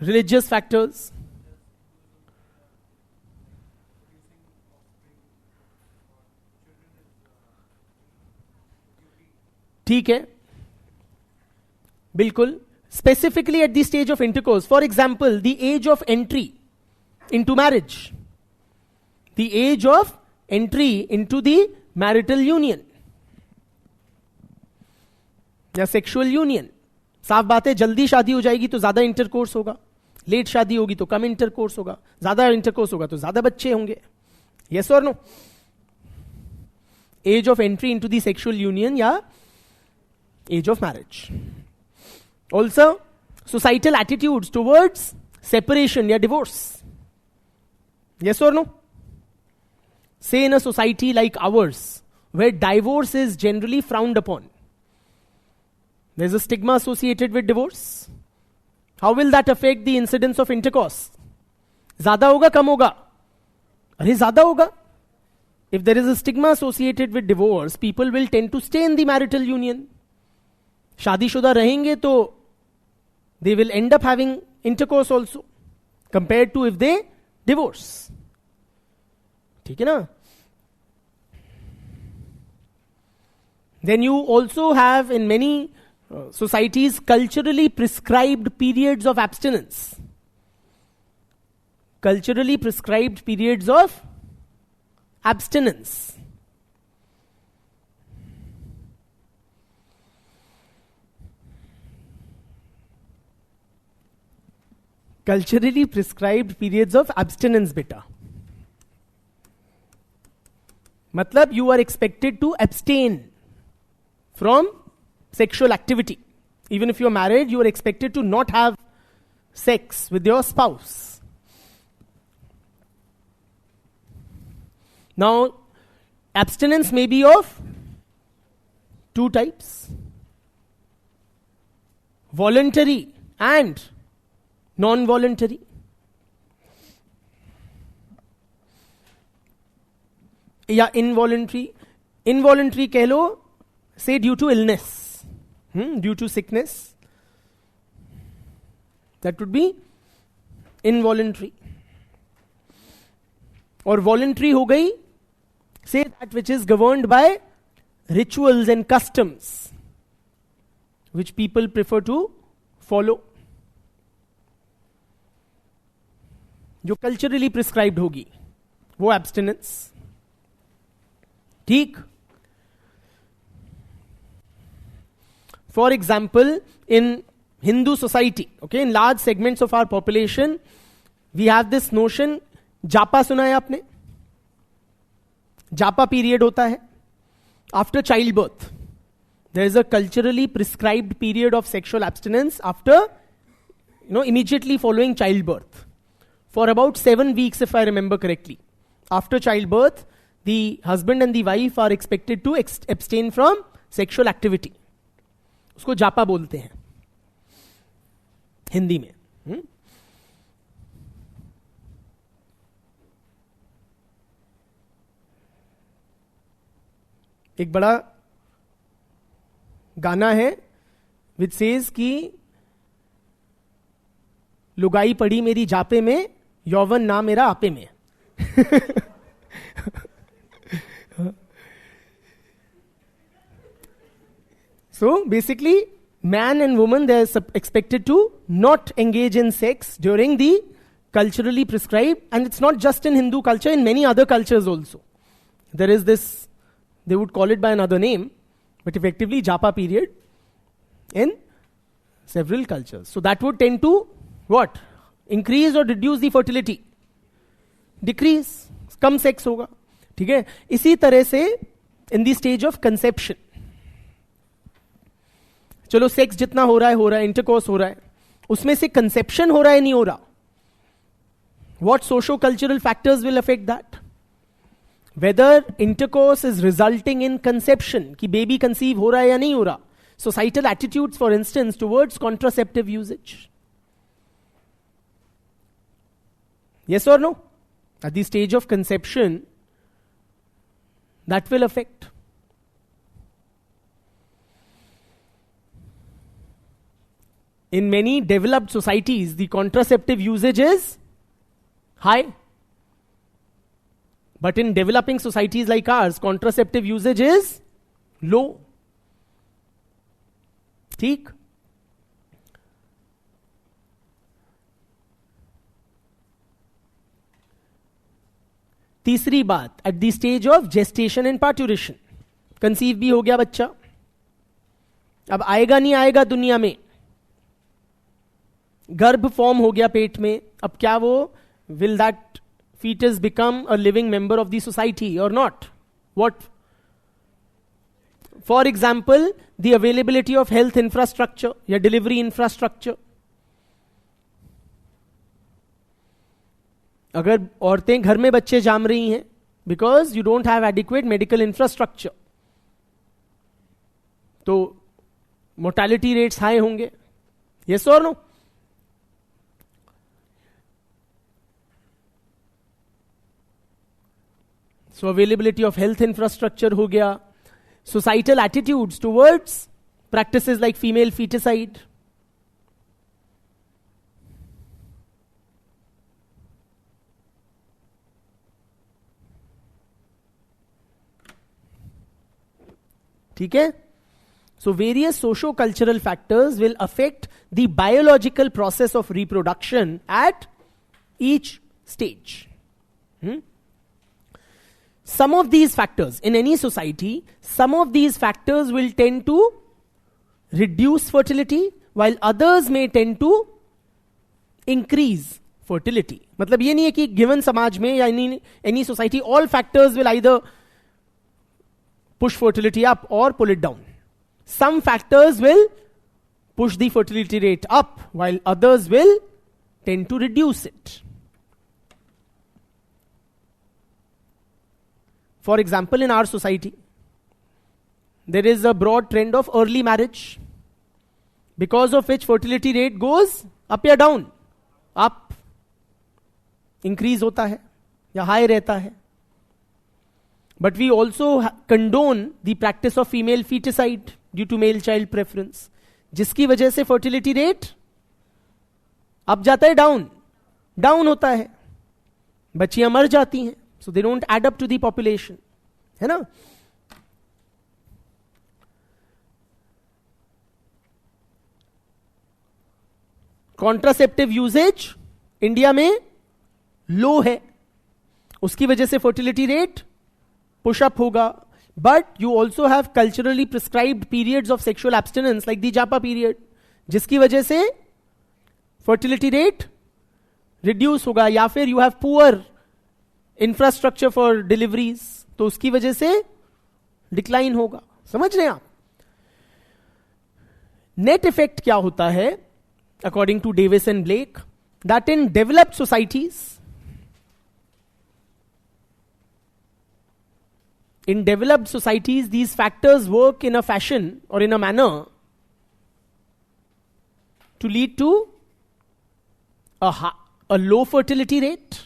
Religious factors. ठीक है, बिल्कुल. Specifically at the stage of intercourse, for example, the age of entry into marriage, the age of entry into the marital union या sexual union. साफ बात है, जल्दी शादी हो जाएगी तो ज्यादा इंटरकोर्स होगा, लेट शादी होगी तो कम इंटरकोर्स होगा, ज्यादा इंटरकोर्स होगा तो ज्यादा बच्चे होंगे. यस और no? Age of entry into the sexual union या age of marriage. Also societal attitudes towards separation या डिवोर्स. यस और no? Say in a society like ours, where divorce is generally frowned upon, there's a stigma associated with divorce. How will that affect the incidence of intercourse? Zyada hoga, kam hoga? Arey zyada hoga. If there is a stigma associated with divorce, people will tend to stay in the marital union. Shadishuda rahenge to they will end up having intercourse also, compared to if they divorce. ठीक है ना? Then you also have in many societies culturally prescribed periods of abstinence. Culturally prescribed periods of abstinence. Culturally prescribed periods of abstinence, beta. Matlab, you are expected to abstain from sexual activity. Even if you are married, you are expected to not have sex with your spouse. Now, abstinence may be of two types: voluntary and non-voluntary. या involuntary. Involuntary कह लो, say due to illness, due to sickness, that would be involuntary. और voluntary हो गई, say that which is governed by rituals and customs which people prefer to follow, जो culturally prescribed होगी, वो abstinence. ठीक? For example, in Hindu society, okay, in large segments of our population, we have this notion, जापा सुना है आपने? जापा period होता है after childbirth. There is a culturally prescribed period of sexual abstinence after, immediately following childbirth. For about 7 weeks, if I remember correctly. After childbirth, the husband and the wife are expected to abstain from sexual activity. उसको जापा बोलते हैं हिंदी में. एक बड़ा गाना है which says कि लुगाई पड़ी मेरी जापे में, यौवन ना मेरा आपे में. So basically, man and woman, they are expected to not engage in sex during the culturally prescribed, and it's not just in Hindu culture, in many other cultures also. There is this, they would call it by another name, but effectively Japa period in several cultures. So that would tend to what? Increase or reduce the fertility? Decrease. Come sex होगा. ठीक है. इसी तरह से in the stage of conception, चलो sex जितना हो रहा है, इंटरकोर्स हो रहा है, उसमें से कंसेप्शन हो रहा है नहीं हो रहा. What socio-cultural factors will affect that? Whether intercourse is resulting in conception, कि बेबी कंसीव हो रहा है या नहीं हो रहा. Societal attitudes, for instance, towards contraceptive usage. Yes or no? At the stage of conception, that will affect. In many developed societies, the contraceptive usage is high. But in developing societies like ours, contraceptive usage is low. ठीक? तीसरी बात, at the stage of gestation and parturition, conceive भी हो गया बच्चा, अब आएगा नहीं आएगा दुनिया में, गर्भ फॉर्म हो गया पेट में, अब क्या वो, will that fetus become a living member of the society or not? What? For example, the availability of health infrastructure या delivery infrastructure. अगर औरतें घर में बच्चे जाम रही हैं because you don't have adequate medical infrastructure, तो mortality rates high होंगे. Yes or no? So availability of health infrastructure हो गया. Societal attitudes towards practices like female feticide. ठीक है? So various socio-cultural factors will affect the biological process of reproduction at each stage. Some of these factors, in any society, some of these factors will tend to reduce fertility, while others may tend to increase fertility. मतलब ये नहीं है कि given समाज में या any society, all factors will either push fertility up or pull it down. Some factors will push the fertility rate up, while others will tend to reduce it. For example, in our society, there is a broad trend of early marriage, because of which fertility rate goes up या down? Up. Increase होता है या high रहता है. But we also condone the practice of female feticide due to male child preference, जिसकी वजह से fertility rate up जाता है, down होता है, बच्चियां मर जाती हैं. So they don't add up to the population. है ना? Contraceptive usage इंडिया में लो है, उसकी वजह से fertility rate push up होगा. But you also have culturally prescribed periods of sexual abstinence like the Japa period, जिसकी वजह से fertility rate reduce होगा. या फिर you have poor infrastructure for deliveries, तो उसकी वजह से डिक्लाइन होगा. समझ रहे हैं आप? नेट इफेक्ट क्या होता है according to Davis and Blake, that in developed societies, in developed societies these factors work in a fashion or in a manner to lead to a low fertility rate.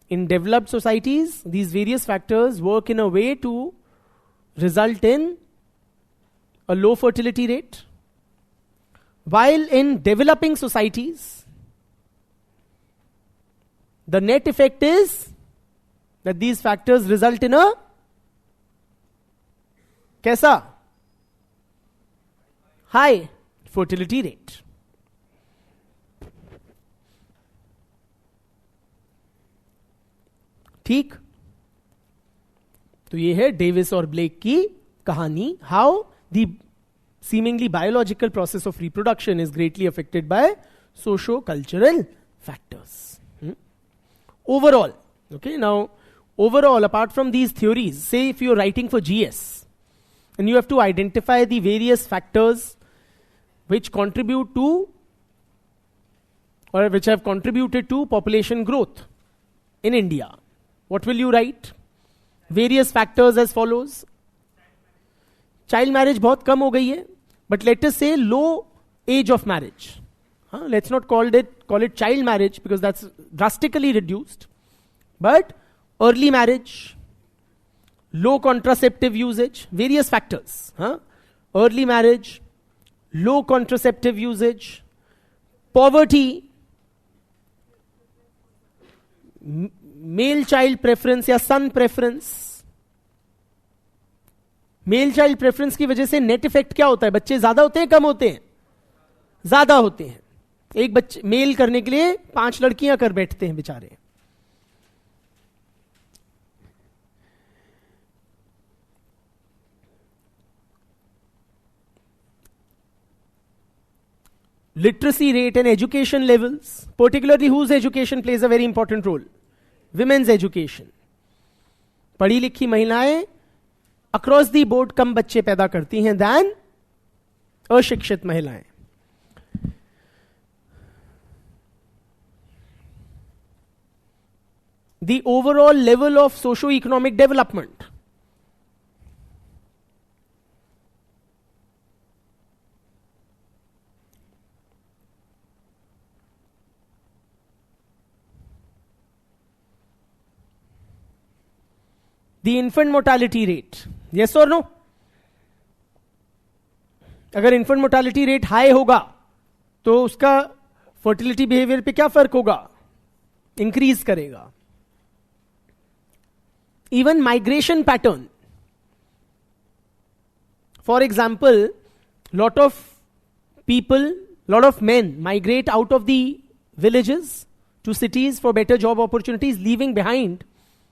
In developed societies, these various factors work in a way to result in a low fertility rate. while in developing societies, the net effect is that these factors result in a कैसा? High fertility rate. ठीक, तो ये है Davis और black की कहानी, how the seemingly biological process of reproduction is greatly affected by socio-cultural factors. Overall, okay, now overall, apart from these theories, say if you're writing for GS and you have to identify the various factors which contribute to or which have contributed to population growth in India, what will you write? Various factors as follows. Child marriage बहुत कम हो गई है, but let us say low age of marriage. Let's not call it child marriage because that's drastically reduced. But early marriage, low contraceptive usage, various factors. Early marriage, low contraceptive usage, poverty, male child preference या son preference. Male child preference की वजह से net effect क्या होता है? बच्चे ज्यादा होते हैं, कम होते हैं? ज्यादा होते हैं. एक बच्चे मेल करने के लिए 5 लड़कियां कर बैठते हैं बेचारे. Literacy rate and education levels, particularly whose education plays a very important role? Women's education. पढ़ी लिखी महिलाएं अक्रॉस दी बोर्ड कम बच्चे पैदा करती हैं दैन अशिक्षित महिलाएं. The overall level of socio-economic development. The infant mortality rate. Yes or no? अगर infant mortality rate high होगा तो उसका fertility behavior पे क्या फर्क होगा? Increase करेगा. Even migration pattern. For example, lot of people, lot of men migrate out of the villages to cities for better job opportunities, leaving behind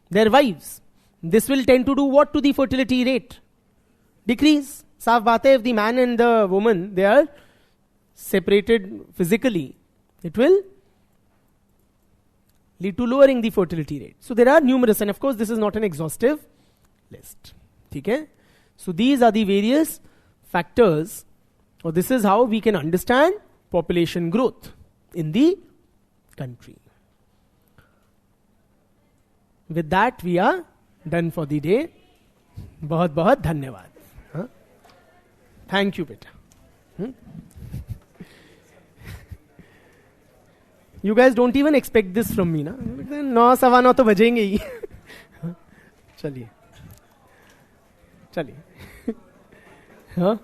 their wives. This will tend to do what to the fertility rate? Decrease. साफ बात है, if the man and the woman, they are separated physically, it will lead to lowering the fertility rate. So there are numerous, and of course this is not an exhaustive list. Okay? So these are the various factors, or this is how we can understand population growth in the country. With that we are done for the day. बहुत बहुत धन्यवाद. Thank you बेटा. You guys don't even expect this from me ना. 9 सवा 9 तो बजेंगे ही. चलिए हाँ.